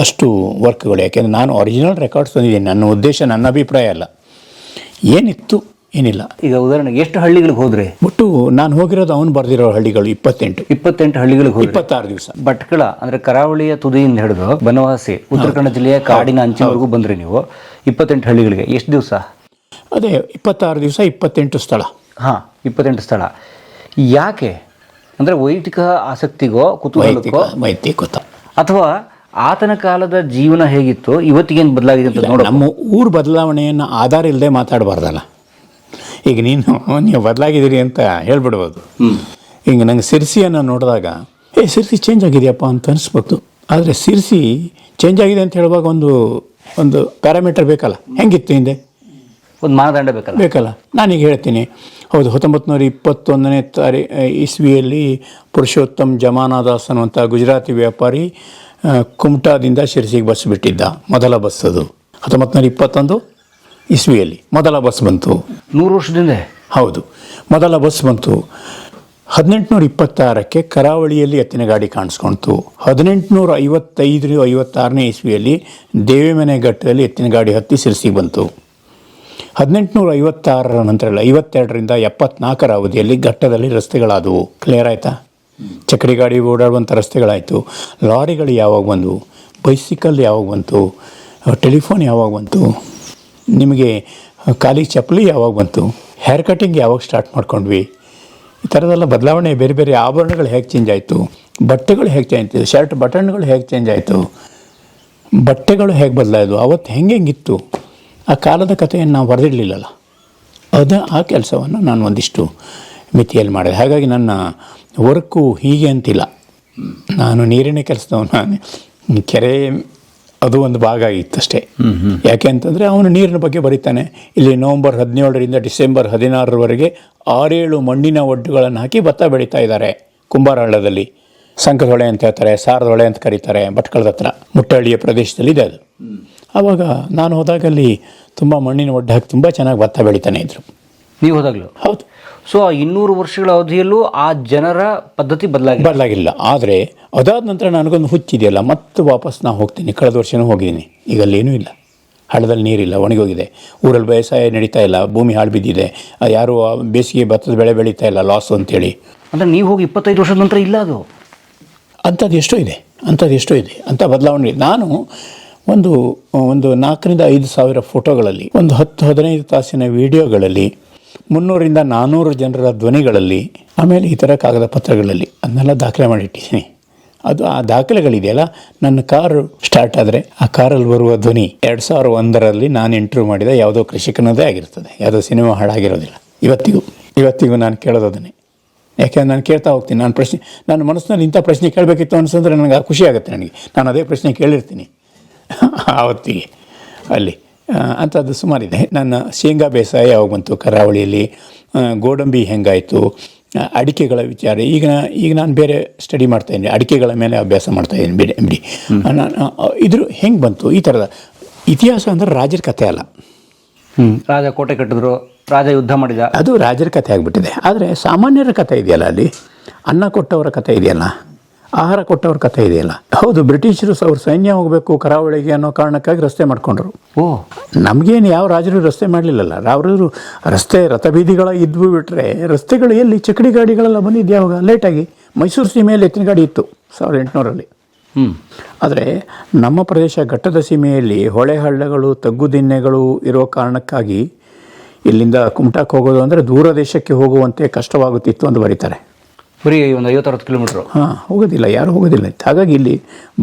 ಅಷ್ಟು ವರ್ಕ್ಗಳು. ಯಾಕೆಂದರೆ ನಾನು ಒರಿಜಿನಲ್ ರೆಕಾರ್ಡ್ಸ್ ತಂದಿದ್ದೀನಿ. ನನ್ನ ಉದ್ದೇಶ, ನನ್ನ ಅಭಿಪ್ರಾಯ ಅಲ್ಲ, ಏನಿತ್ತು ಏನಿಲ್ಲ. ಈಗ ಉದಾಹರಣೆಗೆ ಎಷ್ಟು ಹಳ್ಳಿಗಳಿಗೆ ಹೋದ್ರಿ? ಒಟ್ಟು ನಾನು ಹೋಗಿರೋದು ಅವನು ಬರೆದಿರೋ ಹಳ್ಳಿಗಳು 28 ಹಳ್ಳಿಗಳಿಗೆ ಹೋಗಿ 26 ದಿವಸ. ಭಟ್ಕಳ ಅಂದರೆ ಕರಾವಳಿಯ ತುದಿಯಿಂದ ಹಿಡಿದು ಬನವಾಸಿ ಉತ್ತರ ಕನ್ನಡ ಜಿಲ್ಲೆಯ ಕಾಡಿನ ಅಂಚಿನವರೆಗೂ ಬಂದ್ರಿ ನೀವು. 28 ಹಳ್ಳಿಗಳಿಗೆ ಎಷ್ಟು ದಿವಸ? ಅದೇ 26 ದಿವಸ, 28 ಸ್ಥಳ. 28 ಸ್ಥಳ. ಯಾಕೆ ಅಂದರೆ ವೈಯಕ್ತಿಕ ಆಸಕ್ತಿಗೋ ಕುತೂಹಲಕ್ಕೋ ವೈಯಕ್ತಿಕ ಅಥವಾ ಆತನ ಕಾಲದ ಜೀವನ ಹೇಗಿತ್ತು, ಇವತ್ತಿಗೇನು ಬದಲಾಗಿದೆ ಅಂತ ನೋಡ. ನಮ್ಮ ಊರು ಬದಲಾವಣೆಯನ್ನು ಆಧಾರ ಇಲ್ಲದೆ ಮಾತಾಡಬಾರ್ದಲ್ಲ. ಈಗ ನೀವು ಬದಲಾಗಿದ್ದೀರಿ ಅಂತ ಹೇಳ್ಬಿಡ್ಬೋದು. ಈಗ ನಂಗೆ ಸಿರ್ಸಿಯನ್ನು ನೋಡಿದಾಗ ಸಿರ್ಸಿ ಚೇಂಜ್ ಆಗಿದೆಯಪ್ಪ ಅಂತ ಅನಿಸ್ಬೋದು. ಆದರೆ ಸಿರ್ಸಿ ಚೇಂಜ್ ಆಗಿದೆ ಅಂತ ಹೇಳುವಾಗ ಒಂದು ಪ್ಯಾರಾಮೀಟರ್ ಬೇಕಲ್ಲ, ಹೆಂಗಿತ್ತು ಹಿಂದೆ ಒಂದು ಮಾನದಂಡ ಬೇಕಲ್ಲ. ನಾನೀಗ ಹೇಳ್ತೀನಿ, ಹೌದು 1921 ಇಸ್ವಿಯಲ್ಲಿ ಪುರುಷೋತ್ತಮ್ ಜಮಾನಾದಾಸ್ ಅನ್ನುವಂಥ ಗುಜರಾತಿ ವ್ಯಾಪಾರಿ ಕುಮಟಾದಿಂದ ಶಿರ್ಸಿಗೆ ಬಸ್ ಬಿಟ್ಟಿದ್ದ. ಮೊದಲ ಬಸ್ ಅದು 1921 ಇಸ್ವಿಯಲ್ಲಿ ಮೊದಲ ಬಸ್ ಬಂತು. 100 ವರ್ಷದಿಂದ. ಹೌದು, ಮೊದಲ ಬಸ್ ಬಂತು. 1826ಕ್ಕೆ ಕರಾವಳಿಯಲ್ಲಿ ಎತ್ತಿನ ಗಾಡಿ ಕಾಣಿಸ್ಕೊಳ್ತು. 1855-56ನೇ ಇಸ್ವಿಯಲ್ಲಿ ದೇವಿಮನೆ ಘಟ್ಟದಲ್ಲಿ ಎತ್ತಿನ ಗಾಡಿ ಹತ್ತಿ ಸಿರ್ಸಿಗೆ ಬಂತು. 1856ರ ನಂತರ 52ರಿಂದ 74ರ ಅವಧಿಯಲ್ಲಿ ಘಟ್ಟದಲ್ಲಿ ರಸ್ತೆಗಳಾದವು. ಕ್ಲಿಯರ್ ಆಯಿತಾ? ಚಕ್ರಿ ಗಾಡಿ ಓಡಾಡುವಂಥ ರಸ್ತೆಗಳಾಯಿತು. ಲಾರಿಗಳು ಯಾವಾಗ ಬಂದವು, ಬೈಸಿಕಲ್ ಯಾವಾಗ ಬಂತು, ಟೆಲಿಫೋನ್ ಯಾವಾಗ ಬಂತು, ನಿಮಗೆ ಖಾಲಿ ಚಪ್ಪಲಿ ಯಾವಾಗ ಬಂತು, ಹೇರ್ ಕಟಿಂಗ್ ಯಾವಾಗ ಸ್ಟಾರ್ಟ್ ಮಾಡ್ಕೊಂಡ್ವಿ, ಈ ಥರದೆಲ್ಲ ಬದಲಾವಣೆ. ಬೇರೆ ಬೇರೆ ಆಭರಣಗಳು ಹೇಗೆ ಚೇಂಜ್ ಆಯಿತು, ಬಟ್ಟೆಗಳು ಹೇಗೆ ಚೇಂಜ್ ಆಯಿತು, ಶರ್ಟ್ ಬಟನ್ಗಳು ಹೇಗೆ ಚೇಂಜ್ ಆಯಿತು, ಬಟ್ಟೆಗಳು ಹೇಗೆ ಬದಲಾಯಿತು, ಅವತ್ತು ಹೆಂಗಿತ್ತು, ಆ ಕಾಲದ ಕಥೆಯನ್ನು ನಾವು ಬರೆದಿಡಲಿಲ್ಲಲ್ಲ. ಆ ಕೆಲಸವನ್ನು ನಾನು ಒಂದಿಷ್ಟು ಮಿತಿಯಲ್ಲಿ ಮಾಡಿದೆ. ಹಾಗಾಗಿ ನನ್ನ ವರ್ಕು ಹೀಗೆ ಅಂತಿಲ್ಲ. ನಾನು ನೀರಿನ ಕೆಲಸದವನು, ಕೆರೆ ಅದು ಒಂದು ಭಾಗ ಆಗಿತ್ತಷ್ಟೇ. ಯಾಕೆ ಅಂತಂದರೆ ಅವನು ನೀರಿನ ಬಗ್ಗೆ ಬರೀತಾನೆ. ಇಲ್ಲಿ ನವಂಬರ್ 17ರಿಂದ ಡಿಸೆಂಬರ್ 16ರವರೆಗೆ 6-7 ಮಣ್ಣಿನ ಒಡ್ಡುಗಳನ್ನು ಹಾಕಿ ಭತ್ತ ಬೆಳೀತಾ ಇದ್ದಾರೆ ಕುಂಬಾರಹಳ್ಳದಲ್ಲಿ. ಸಂಕದೊಳೆ ಅಂತ ಹೇಳ್ತಾರೆ, ಸಾರದೊಳೆ ಅಂತ ಕರೀತಾರೆ. ಭಟ್ಕಳದ ಹತ್ರ ಮುಟ್ಟಹಳ್ಳಿಯ ಪ್ರದೇಶದಲ್ಲಿ ಇದೆ ಅದು. ಆವಾಗ ನಾನು ಹೋದಾಗಲ್ಲಿ ತುಂಬ ಮಣ್ಣಿನ ಒಡ್ಡು ಹಾಕಿ ತುಂಬ ಚೆನ್ನಾಗಿ ಭತ್ತ ಬೆಳೀತಾನೆ ಇದ್ರು. ನೀವು ಹೋದಾಗಲೂ? ಹೌದು. ಸೊ ಆ 200 ವರ್ಷಗಳ ಅವಧಿಯಲ್ಲೂ ಆ ಜನರ ಪದ್ಧತಿ ಬದಲಾಗಿಲ್ಲ. ಆದರೆ ಅದಾದ ನಂತರ ನನಗೊಂದು ಹುಚ್ಚಿದೆಯಲ್ಲ, ಮತ್ತೆ ವಾಪಸ್ ನಾನು ಹೋಗ್ತೀನಿ. ಕಳೆದ ವರ್ಷವೂ ಹೋಗಿದ್ದೀನಿ. ಈಗ ಅಲ್ಲೇನೂ ಇಲ್ಲ, ಹಳ್ಳದಲ್ಲಿ ನೀರಿಲ್ಲ, ಒಣಗೋಗಿದೆ. ಊರಲ್ಲಿ ಬೇಸಾಯ ನಡೀತಾ ಇಲ್ಲ, ಭೂಮಿ ಹಾಳು ಬಿದ್ದಿದೆ. ಯಾರು ಬೇಸಿಗೆ ಭತ್ತದ ಬೆಳೆ ಬೆಳೀತಾ ಇಲ್ಲ, ಲಾಸು ಅಂತೇಳಿ. ಅಂದರೆ ನೀವು ಹೋಗಿ 25 ವರ್ಷದ ನಂತರ ಇಲ್ಲ ಅದು. ಅಂಥದ್ದು ಎಷ್ಟೋ ಇದೆ ಅಂಥ ಬದಲಾವಣೆ. ನಾನು ಒಂದು 4,000 to 5,000 ಫೋಟೋಗಳಲ್ಲಿ, ಒಂದು 10-15 ತಾಸಿನ ವಿಡಿಯೋಗಳಲ್ಲಿ, 300-400 ಜನರ ಧ್ವನಿಗಳಲ್ಲಿ, ಆಮೇಲೆ ಈ ಥರ ಕಾಗದ ಪತ್ರಗಳಲ್ಲಿ ಅದನ್ನೆಲ್ಲ ದಾಖಲೆ ಮಾಡಿಟ್ಟಿದ್ದೀನಿ. ಅದು ಆ ದಾಖಲೆಗಳಿದೆಯಲ್ಲ, ನನ್ನ ಕಾರು ಸ್ಟಾರ್ಟ್ ಆದರೆ ಆ ಕಾರಲ್ಲಿ ಬರುವ ಧ್ವನಿ 2001ರಲ್ಲಿ ನಾನು ಇಂಟರ್ವ್ಯೂ ಮಾಡಿದ ಯಾವುದೋ ಕೃಷಿಕನದೇ ಆಗಿರ್ತದೆ, ಯಾವುದೋ ಸಿನಿಮಾ ಹಾಡಾಗಿರೋದಿಲ್ಲ. ಇವತ್ತಿಗೂ ನಾನು ಕೇಳೋದು ಅದನ್ನೇ. ಯಾಕೆಂದ್ರೆ ನಾನು ಕೇಳ್ತಾ ಹೋಗ್ತೀನಿ. ನನ್ನ ಮನಸ್ಸಿನಲ್ಲಿ ಇಂಥ ಪ್ರಶ್ನೆ ಕೇಳಬೇಕಿತ್ತು ಅನಿಸಿದ್ರೆ ನನಗೆ ಖುಷಿ ಆಗುತ್ತೆ. ನಾನು ಅದೇ ಪ್ರಶ್ನೆ ಕೇಳಿರ್ತೀನಿ ಆವತ್ತಿಗೆ ಅಲ್ಲಿ. ಅಂಥದ್ದು ಸುಮಾರಿದೆ. ನನ್ನ ಶೇಂಗಾ ಬೇಸಾಯ ಯಾವಾಗ ಬಂತು ಕರಾವಳಿಯಲ್ಲಿ, ಗೋಡಂಬಿ ಹೆಂಗಾಯಿತು, ಅಡಿಕೆಗಳ ವಿಚಾರ. ಈಗ ನಾನು ಬೇರೆ ಸ್ಟಡಿ ಮಾಡ್ತಾಯಿದ್ದೀನಿ, ಅಡಿಕೆಗಳ ಮೇಲೆ ಅಭ್ಯಾಸ ಮಾಡ್ತಾಯಿದ್ದೀನಿ, MD. ಇದ್ರ ಹೆಂಗೆ ಬಂತು, ಈ ಥರದ ಇತಿಹಾಸ ಅಂದರೆ ರಾಜರ ಕಥೆ ಅಲ್ಲ. ರಾಜ ಕೋಟೆ ಕಟ್ಟಿದ್ರು, ರಾಜ ಯುದ್ಧ ಮಾಡಿದ, ಅದು ರಾಜರ ಕಥೆ ಆಗಿಬಿಟ್ಟಿದೆ. ಆದರೆ ಸಾಮಾನ್ಯರ ಕಥೆ ಇದೆಯಲ್ಲ, ಅಲ್ಲಿ ಅನ್ನ ಕೊಟ್ಟವರ ಕಥೆ ಇದೆಯಲ್ಲ, ಆಹಾರ ಕೊಟ್ಟವ್ರ ಕಥೆ ಇದೆಯಲ್ಲ. ಹೌದು, ಬ್ರಿಟಿಷರು ಅವ್ರ ಸೈನ್ಯ ಹೋಗಬೇಕು ಕರಾವಳಿಗೆ ಅನ್ನೋ ಕಾರಣಕ್ಕಾಗಿ ರಸ್ತೆ ಮಾಡ್ಕೊಂಡ್ರು. ನಮಗೇನು ಯಾವ ರಾಜರು ರಸ್ತೆ ಮಾಡಲಿಲ್ಲಲ್ಲ. ರಾವರು ರಸ್ತೆ ರಥಬೀದಿಗಳ ಇದ್ವು ಬಿಟ್ಟರೆ ರಸ್ತೆಗಳು ಎಲ್ಲಿ, ಚಕ್ಕಡಿ ಗಾಡಿಗಳೆಲ್ಲ ಬಂದಿದ್ದು ಯಾವಾಗ, ಲೇಟಾಗಿ. ಮೈಸೂರು ಸೀಮೆಯಲ್ಲಿ ಎತ್ತಿನ ಗಾಡಿ ಇತ್ತು 1800ರಲ್ಲಿ. ಆದರೆ ನಮ್ಮ ಪ್ರದೇಶ ಘಟ್ಟದ ಸೀಮೆಯಲ್ಲಿ ಹೊಳೆ ಹಳ್ಳಗಳು, ತಗ್ಗು ದಿಣ್ಣೆಗಳು ಇರೋ ಕಾರಣಕ್ಕಾಗಿ ಇಲ್ಲಿಂದ ಕುಮಟಾಕ್ಕೆ ಹೋಗೋದು ಅಂದರೆ ದೂರ ದೇಶಕ್ಕೆ ಹೋಗುವಂತೆ ಕಷ್ಟವಾಗುತ್ತಿತ್ತು ಅಂತ ಬರೀತಾರೆ. ಬರೀ ಒಂದು 50-60 ಕಿಲೋಮೀಟ್ರು ಹೋಗೋದಿಲ್ಲ, ಯಾರೂ ಹೋಗೋದಿಲ್ಲ. ಹಾಗಾಗಿ ಇಲ್ಲಿ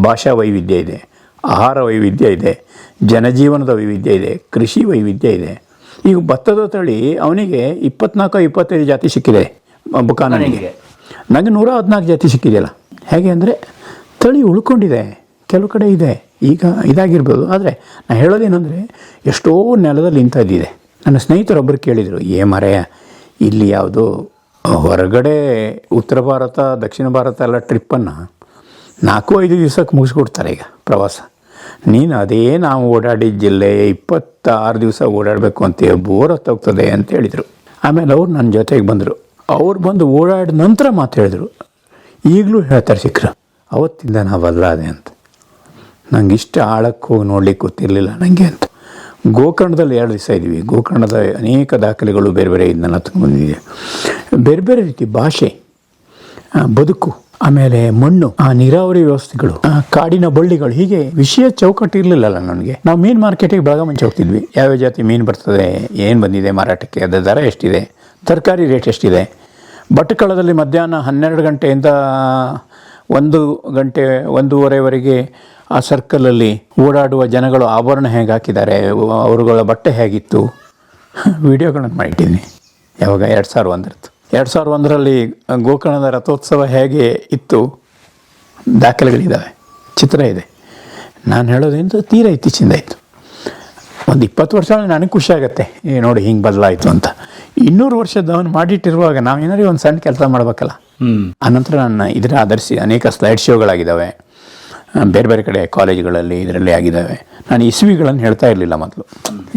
ಭಾಷಾ ವೈವಿಧ್ಯ ಇದೆ, ಆಹಾರ ವೈವಿಧ್ಯ ಇದೆ, ಜನಜೀವನದ ವೈವಿಧ್ಯ ಇದೆ, ಕೃಷಿ ವೈವಿಧ್ಯ ಇದೆ. ಈಗ ಭತ್ತದ ತಳಿ ಅವನಿಗೆ 24-25 ಜಾತಿ ಸಿಕ್ಕಿದೆ. ಬುಕಾನನಿಗೆ ನನಗೆ 114 ಜಾತಿ ಸಿಕ್ಕಿದೆಯಲ್ಲ. ಹೇಗೆ ಅಂದರೆ ತಳಿ ಉಳ್ಕೊಂಡಿದೆ, ಕೆಲವು ಕಡೆ ಇದೆ, ಈಗ ಇದಾಗಿರ್ಬೋದು. ಆದರೆ ನಾನು ಹೇಳೋದೇನೆಂದರೆ ಎಷ್ಟೋ ನೆಲದಲ್ಲಿ ಇಂಥದ್ದಿದೆ. ನನ್ನ ಸ್ನೇಹಿತರೊಬ್ಬರು ಕೇಳಿದರು, ಮರೆಯ ಇಲ್ಲಿ ಯಾವುದೋ ಹೊರಗಡೆ ಉತ್ತರ ಭಾರತ ದಕ್ಷಿಣ ಭಾರತ ಎಲ್ಲ ಟ್ರಿಪ್ಪನ್ನು 4-5 ದಿವಸಕ್ಕೆ ಮುಗಿಸ್ಕೊಡ್ತಾರೆ ಈಗ ಪ್ರವಾಸ. ನೀನು ಅದೇ ನಾವು ಓಡಾಡಿದ ಜಿಲ್ಲೆ 26 ದಿವಸ ಓಡಾಡಬೇಕು ಅಂತ ಬೋರ್ ಹೊತ್ತೋಗ್ತದೆ ಅಂತ ಹೇಳಿದರು. ಆಮೇಲೆ ಅವ್ರು ನನ್ನ ಜೊತೆಗೆ ಬಂದರು. ಅವ್ರು ಬಂದು ಓಡಾಡಿದ ನಂತರ ಮಾತು ಹೇಳಿದ್ರು. ಈಗಲೂ ಹೇಳ್ತಾರೆ ಸಿಕ್ಕರು, ಅವತ್ತಿಂದ ನಾವಲ್ಲಾದೆ ಅಂತ. ನಂಗೆ ಇಷ್ಟ ಆಳಕ್ಕೆ ಹೋಗಿ ನೋಡ್ಲಿಕ್ಕೆ ಗೊತ್ತಿರಲಿಲ್ಲ ನನಗೆ ಅಂತ. ಗೋಕರ್ಣದಲ್ಲಿ 2 ದಿವಸ ಇದ್ವಿ. ಗೋಕರ್ಣದ ಅನೇಕ ದಾಖಲೆಗಳು ಬೇರೆ ಬೇರೆ ಇದನ್ನೆಲ್ಲ ಬಂದಿದೆ. ಬೇರೆ ಬೇರೆ ರೀತಿ ಭಾಷೆ, ಬದುಕು, ಆಮೇಲೆ ಮಣ್ಣು, ನೀರಾವರಿ ವ್ಯವಸ್ಥೆಗಳು, ಕಾಡಿನ ಬಳ್ಳಿಗಳು, ಹೀಗೆ ವಿಷಯ ಚೌಕಟ್ಟು ಇರಲಿಲ್ಲಲ್ಲ ನನಗೆ. ನಾವು ಮೀನು ಮಾರ್ಕೆಟಿಗೆ ಬೆಳಗ್ಗೆ ಮುಂಚೆ ಹೋಗ್ತಿದ್ವಿ. ಯಾವ್ಯಾವ ಜಾತಿ ಮೀನು ಬರ್ತದೆ, ಏನು ಬಂದಿದೆ ಮಾರಾಟಕ್ಕೆ, ಅದರ ದರ ಎಷ್ಟಿದೆ, ತರಕಾರಿ ರೇಟ್ ಎಷ್ಟಿದೆ. ಭಟ್ಕಳದಲ್ಲಿ ಮಧ್ಯಾಹ್ನ 12 ಗಂಟೆಯಿಂದ 1 ಗಂಟೆ 1:30ವರೆಗೆ ಆ ಸರ್ಕಲಲ್ಲಿ ಓಡಾಡುವ ಜನಗಳು ಆಭರಣ ಹೇಗೆ ಹಾಕಿದ್ದಾರೆ, ಅವರುಗಳ ಬಟ್ಟೆ ಹೇಗಿತ್ತು, ವಿಡಿಯೋಗಳನ್ನು ಮಾಡಿಟ್ಟಿದ್ದೀನಿ. ಯಾವಾಗ 2001 2001ರಲ್ಲಿ ಗೋಕರ್ಣದ ರಥೋತ್ಸವ ಹೇಗೆ ಇತ್ತು, ದಾಖಲೆಗಳಿದ್ದಾವೆ, ಚಿತ್ರ ಇದೆ. ನಾನು ಹೇಳೋದ್ರಿಂದ ತೀರಾ ಇತ್ತೀಚಿಂದ ಆಯಿತು. ಒಂದು 20 ವರ್ಷ ನನಗೆ ಖುಷಿ ಆಗುತ್ತೆ, ನೋಡಿ ಹಿಂಗೆ ಬದಲಾಯಿತು ಅಂತ. 200 ವರ್ಷದವನು ಮಾಡಿಟ್ಟಿರುವಾಗ ನಾವೇನಾದ್ರು ಒಂದು ಸಣ್ಣ ಕೆಲಸ ಮಾಡಬೇಕಲ್ಲ. ಆನಂತರ ನಾನು ಇದರ ಆಧರಿಸಿ ಅನೇಕ ಸ್ಲೈಡ್ ಶೋಗಳಾಗಿದ್ದಾವೆ, ಬೇರೆ ಬೇರೆ ಕಡೆ ಕಾಲೇಜುಗಳಲ್ಲಿ ಇದರಲ್ಲಿ ಆಗಿದ್ದಾವೆ. ನಾನು ಇಸ್ವಿಗಳನ್ನು ಹೇಳ್ತಾ ಇರಲಿಲ್ಲ ಮೊದಲು.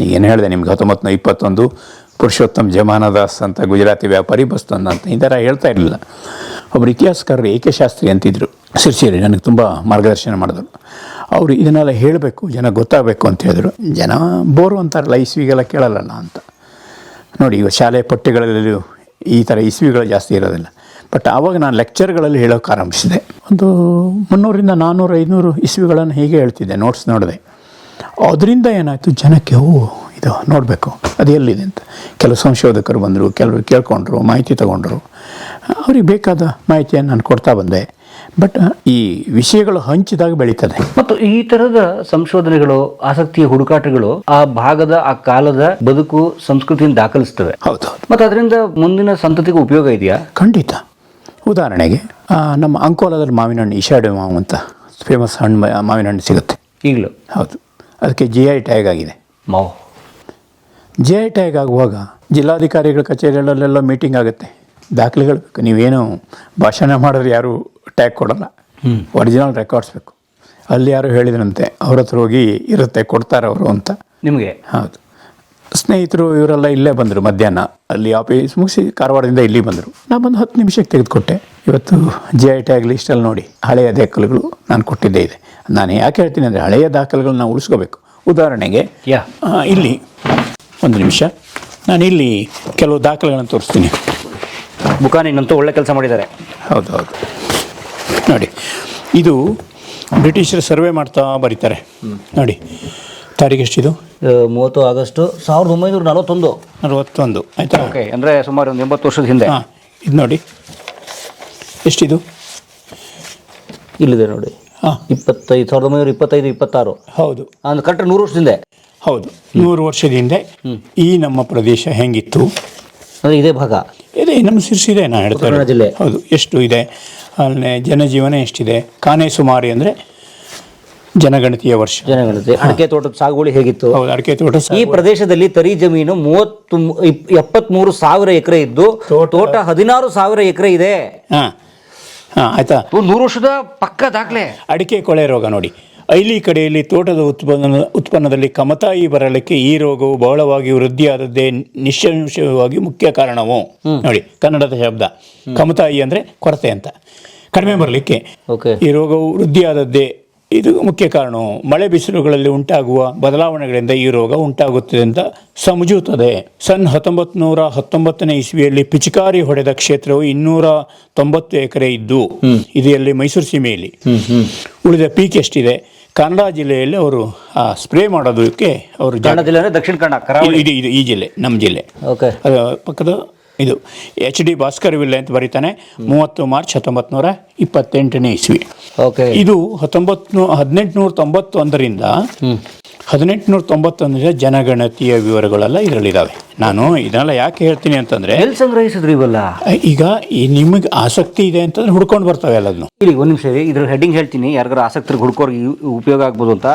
ಈಗೇನು ಹೇಳಿದೆ ನಿಮ್ಗೆ, 1921 ಪುರುಷೋತ್ತಮ್ ಜಮಾನದಾಸ್ ಅಂತ ಗುಜರಾತಿ ವ್ಯಾಪಾರಿ ಬಸ್ತಂದ ಅಂತ ಈ ಥರ ಹೇಳ್ತಾ ಇರಲಿಲ್ಲ. ಒಬ್ಬರು ಇತಿಹಾಸಕಾರರು ಏಕೆ ಶಾಸ್ತ್ರಿ ಅಂತಿದ್ರು ಸಿರ್ಸಿಯಲ್ಲಿ, ನನಗೆ ತುಂಬ ಮಾರ್ಗದರ್ಶನ ಮಾಡಿದ್ರು. ಅವರು ಇದನ್ನೆಲ್ಲ ಹೇಳಬೇಕು, ಜನ ಗೊತ್ತಾಗಬೇಕು ಅಂತ ಹೇಳಿದ್ರು. ಜನ ಬೋರು ಅಂತಾರಲ್ಲ, ಇಸ್ವಿಗೆಲ್ಲ ಕೇಳಲ್ಲ ಅಂತ. ನೋಡಿ ಈಗ ಶಾಲೆ ಪಠ್ಯಗಳಲ್ಲಿ ಈ ಥರ ಇಸ್ವಿಗಳು ಜಾಸ್ತಿ ಇರೋದಿಲ್ಲ. ಬಟ್ ಆವಾಗ ನಾನು ಲೆಕ್ಚರ್ಗಳಲ್ಲಿ ಹೇಳೋಕೆ ಆರಂಭಿಸಿದೆ. ಒಂದು 300ರಿಂದ 400 500 ಇಸ್ವಿಗಳನ್ನು ಹೀಗೆ ಹೇಳ್ತಿದ್ದೆ, ನೋಟ್ಸ್ ನೋಡಿದೆ. ಅದರಿಂದ ಏನಾಯಿತು, ಜನಕ್ಕೆ ಇದು ನೋಡಬೇಕು, ಅದು ಎಲ್ಲಿದೆ ಅಂತ. ಕೆಲವು ಸಂಶೋಧಕರು ಬಂದರು, ಕೆಲವರು ಕೇಳ್ಕೊಂಡ್ರು, ಮಾಹಿತಿ ತಗೊಂಡ್ರು. ಅವ್ರಿಗೆ ಬೇಕಾದ ಮಾಹಿತಿಯನ್ನು ನಾನು ಕೊಡ್ತಾ ಬಂದೆ. ಬಟ್ ಈ ವಿಷಯಗಳು ಹಂಚಿದಾಗ ಬೆಳೀತದೆ. ಮತ್ತು ಈ ಥರದ ಸಂಶೋಧನೆಗಳು, ಆಸಕ್ತಿಯ ಹುಡುಕಾಟಗಳು ಆ ಭಾಗದ, ಆ ಕಾಲದ ಬದುಕು, ಸಂಸ್ಕೃತಿಯನ್ನು ದಾಖಲಿಸ್ತವೆ. ಹೌದು. ಮತ್ತು ಅದರಿಂದ ಮುಂದಿನ ಸಂತತಿಗೆ ಉಪಯೋಗ ಇದೆಯಾ? ಖಂಡಿತ. ಉದಾಹರಣೆಗೆ ನಮ್ಮ ಅಂಕೋಲಾದಲ್ಲಿ ಮಾವಿನ ಹಣ್ಣು, ಇಶಾಡೆ ಮಾವು ಅಂತ ಫೇಮಸ್ ಹಣ್ಣು, ಮಾವಿನ ಹಣ್ಣು ಸಿಗುತ್ತೆ ಈಗಲೂ. ಹೌದು, ಅದಕ್ಕೆ GI ಟ್ಯಾಗ್ ಆಗಿದೆ. ಮಾವು GI ಟ್ಯಾಗ್ ಆಗುವಾಗ ಜಿಲ್ಲಾಧಿಕಾರಿಗಳ ಕಚೇರಿಗಳಲ್ಲೆಲ್ಲ ಮೀಟಿಂಗ್ ಆಗುತ್ತೆ, ದಾಖಲೆಗಳು ಬೇಕು. ನೀವೇನು ಭಾಷಣ ಮಾಡಿದ್ರೆ ಯಾರು ಟ್ಯಾಗ್ ಕೊಡಲ್ಲ, ಒರಿಜಿನಲ್ ರೆಕಾರ್ಡ್ಸ್ ಬೇಕು. ಅಲ್ಲಿ ಯಾರು ಹೇಳಿದ್ರಂತೆ, ಅವ್ರ ಹತ್ರ ಹೋಗಿ ಇರುತ್ತೆ, ಕೊಡ್ತಾರೆ ಅವರು ಅಂತ ನಿಮಗೆ. ಹೌದು. ಸ್ನೇಹಿತರು ಇವರೆಲ್ಲ ಇಲ್ಲೇ ಬಂದರು. ಮಧ್ಯಾಹ್ನ ಅಲ್ಲಿ ಆಫೀಸ್ ಮುಗಿಸಿ ಕಾರವಾರದಿಂದ ಇಲ್ಲಿ ಬಂದರು. ನಾನು ಬಂದು 10 ನಿಮಿಷಕ್ಕೆ ತೆಗೆದುಕೊಟ್ಟೆ. ಇವತ್ತು GI ಟ್ಯಾಗ್ ಲಿಸ್ಟಲ್ಲಿ ನೋಡಿ ಹಳೆಯ ದಾಖಲೆಗಳು ನಾನು ಕೊಟ್ಟಿದ್ದೇ ಇದೆ. ನಾನು ಯಾಕೆ ಹೇಳ್ತೀನಿ ಅಂದರೆ, ಹಳೆಯ ದಾಖಲೆಗಳನ್ನ ನಾವು ಉಳಿಸ್ಕೋಬೇಕು. ಉದಾಹರಣೆಗೆ ಇಲ್ಲಿ 1 ನಿಮಿಷ, ನಾನು ಇಲ್ಲಿ ಕೆಲವು ದಾಖಲೆಗಳನ್ನು ತೋರಿಸ್ತೀನಿ. ಬುಕಾನಿನಂತೂ ಒಳ್ಳೆ ಕೆಲಸ ಮಾಡಿದ್ದಾರೆ. ಹೌದು ಹೌದು. ನೋಡಿ, ಇದು ಬ್ರಿಟಿಷರು ಸರ್ವೆ ಮಾಡ್ತಾ ಬರೀತಾರೆ. ನೋಡಿ, ತಾರೀಕು ಎಷ್ಟಿದು? 30 ಆಗಸ್ಟ್ 1941. ಆಯಿತಾ? ಓಕೆ, ಅಂದರೆ ಸುಮಾರು ಒಂದು 80 ವರ್ಷದ ಹಿಂದೆ. ಹಾಂ, ಇದು ನೋಡಿ ಎಷ್ಟಿದು? ಇಲ್ಲಿದೆ ನೋಡಿ. ಹಾಂ, 1925 ಹೌದು. ಅಂದ್ರೆ ಕರೆಕ್ಟ್ 100 ವರ್ಷದಿಂದ. ಹೌದು, 100 ವರ್ಷದ ಹಿಂದೆ ಈ ನಮ್ಮ ಪ್ರದೇಶ ಹೆಂಗಿತ್ತು ಅಂದರೆ ಇದೇ ಭಾಗ, ಇದೆ ನಮ್ಮ ಸಿರ್ಸಿದೆ. ನಾನು ಹೇಳ್ತಾರೆ ಜಿಲ್ಲೆ. ಹೌದು. ಎಷ್ಟು ಇದೆ ಅಲ್ಲಿ, ಜನಜೀವನ ಎಷ್ಟಿದೆ, ಕಾನೆ ಸುಮಾರಿ ಅಂದರೆ ಜನಗಣತಿಯ ವರ್ಷ. ಜನಗಣತಿ. ಅಡಿಕೆ ತೋಟದ ಸಾಗುವಳಿ ಹೇಗಿತ್ತು? ಹೌದು, ಅಡಿಕೆ ತೋಟ. ಈ ಪ್ರದೇಶದಲ್ಲಿ ತರಿ ಜಮೀನು 73,000 ಎಕರೆ ಇದ್ದು, ತೋಟ 16,000 ಎಕರೆ ಇದೆ. ಹಾಂ ಹಾಂ, ಆಯ್ತಾ? 100 ವರ್ಷದ ಪಕ್ಕ ದಾಖಲೆ. ಅಡಿಕೆ ಕೊಳೆ ರೋಗ ನೋಡಿ, ಐಲಿ ಕಡೆಯಲ್ಲಿ ತೋಟದ ಉತ್ಪನ್ನದಲ್ಲಿ ಕಮತಾಯಿ ಬರಲಿಕ್ಕೆ ಈ ರೋಗವು ಬಹಳವಾಗಿ ವೃದ್ಧಿಯಾದದ್ದೇ ನಿಸ್ಸಂಶಯವಾಗಿ ಮುಖ್ಯ ಕಾರಣವು. ನೋಡಿ, ಕನ್ನಡದ ಶಬ್ದ ಕಮತಾಯಿ ಅಂದರೆ ಕೊರತೆ ಅಂತ, ಕಡಿಮೆ ಬರಲಿಕ್ಕೆ ಈ ರೋಗವು ವೃದ್ಧಿಯಾದದ್ದೇ ಇದು ಮುಖ್ಯ ಕಾರಣವು. ಮಳೆ ಬಿಸಿಲುಗಳಲ್ಲಿ ಉಂಟಾಗುವ ಬದಲಾವಣೆಗಳಿಂದ ಈ ರೋಗ ಉಂಟಾಗುತ್ತದೆ ಅಂತ ಸಮಜುತ್ತದೆ. ಸನ್ 1919ನೇ ಇಸ್ವಿಯಲ್ಲಿ ಪಿಚಿಕಾರಿ ಹೊಡೆದ ಕ್ಷೇತ್ರವು 290 ಎಕರೆ ಇದ್ದು, ಇದರಲ್ಲಿ ಮೈಸೂರು ಸೀಮೆಯಲ್ಲಿ. ಉಳಿದ ಪೀಕ್ ಎಷ್ಟಿದೆ? ಕನ್ನಡ ಜಿಲ್ಲೆಯಲ್ಲಿ ಅವರು ಸ್ಪ್ರೇ ಮಾಡೋದಕ್ಕೆ ಅವರು ದಕ್ಷಿಣ ಕನ್ನಡ ಇದು ಈ ಜಿಲ್ಲೆ, ನಮ್ಮ ಜಿಲ್ಲೆ. ಪಕ್ಕದ ಇದು HD ಭಾಸ್ಕರ್ ವಿಲ್ಲೆ ಅಂತ ಬರೀತಾನೆ. 30 ಮಾರ್ಚ್ 1928 ಇಸ್ವಿ. ಓಕೆ. ಇದು 1891ರಿಂದ 1891 ಜನಗಣತಿಯ ವಿವರಗಳೆಲ್ಲ ಇದರಲ್ಲಿದ್ದಾವೆ. ನಾನು ಇದನ್ನೆಲ್ಲ ಯಾಕೆ ಹೇಳ್ತೀನಿ ಅಂತಂದರೆ, ಎಲ್ಲಿ ಸಂಗ್ರಹಿಸಿದ್ರಿ ಇವೆಲ್ಲ? ಈಗ ನಿಮಗೆ ಆಸಕ್ತಿ ಇದೆ ಅಂತಂದ್ರೆ ಹುಡ್ಕೊಂಡು ಬರ್ತವೆ ಎಲ್ಲದನ್ನು. ಇಲ್ಲಿ ಒಂದು ನಿಮಿಷ ರೀ, ಇದ್ರ ಹೆಡ್ಡಿಂಗ್ ಹೇಳ್ತೀನಿ, ಯಾರಿಗಾರ ಆಸಕ್ತರಿಗೆ ಹುಡ್ಕೋರಿಗೆ ಉಪಯೋಗ ಆಗ್ಬೋದು ಅಂತ.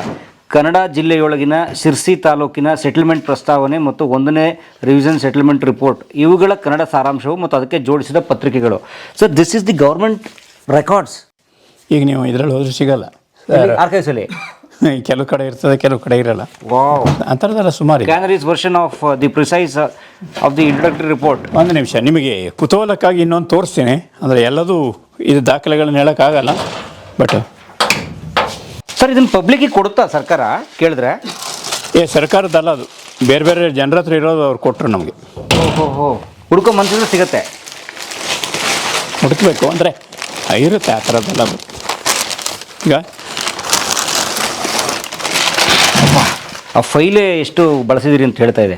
ಕನ್ನಡ ಜಿಲ್ಲೆಯೊಳಗಿನ ಶಿರ್ಸಿ ತಾಲೂಕಿನ ಸೆಟಲ್ಮೆಂಟ್ ಪ್ರಸ್ತಾವನೆ ಮತ್ತು 1ನೇ ರಿವಿಷನ್ ಸೆಟಲ್ಮೆಂಟ್ ರಿಪೋರ್ಟ್ ಇವುಗಳ ಕನ್ನಡ ಸಾರಾಂಶವು ಮತ್ತು ಅದಕ್ಕೆ ಜೋಡಿಸಿದ ಪತ್ರಿಕೆಗಳು. So this is the government records. ಈಗ ನೀವು ಇದರಲ್ಲಿ ಹೋದ್ರೆ ಸಿಗಲ್ಲ, ಆರ್ಕೈವ್ಸಲ್ಲಿ ಕೆಲವು ಕಡೆ ಇರ್ತದೆ, ಕೆಲವು ಕಡೆ ಇರಲ್ಲ. ವಾವ್, ಅಂಥದ್ದೆಲ್ಲ ಸುಮಾರು. Canarese version of the precise of the introductory report. ಒಂದು ನಿಮಿಷ, ನಿಮಗೆ ಕುತೂಹಲಕ್ಕಾಗಿ ಇನ್ನೊಂದು ತೋರಿಸ್ತೀನಿ. ಅಂದರೆ ಎಲ್ಲದೂ ಇದು ದಾಖಲೆಗಳನ್ನ ಹೇಳೋಕ್ಕಾಗಲ್ಲ. ಬಟ್ ಸರ್, ಇದನ್ನು ಪಬ್ಲಿಕ್ಕಿಗೆ ಕೊಡುತ್ತಾ ಸರ್ಕಾರ ಕೇಳಿದ್ರೆ? ಸರ್ಕಾರದಲ್ಲ, ಅದು ಬೇರೆ ಬೇರೆ ಜನರ ಹತ್ರ ಇರೋದು ಅವ್ರು ಕೊಟ್ಟರು ನಮಗೆ. ಓಹೋ, ಹುಡ್ಕೊ ಮನ್ಸಿದ್ರೆ ಸಿಗತ್ತೆ, ಹುಡುಕಬೇಕು ಅಂದರೆ ಇರುತ್ತೆ ಆ ಥರದ್ದೆಲ್ಲ. ಈಗ ಆ ಫೈಲೇ ಎಷ್ಟು ಬಳಸಿದಿರಿ ಅಂತ ಹೇಳ್ತಾ ಇದೆ.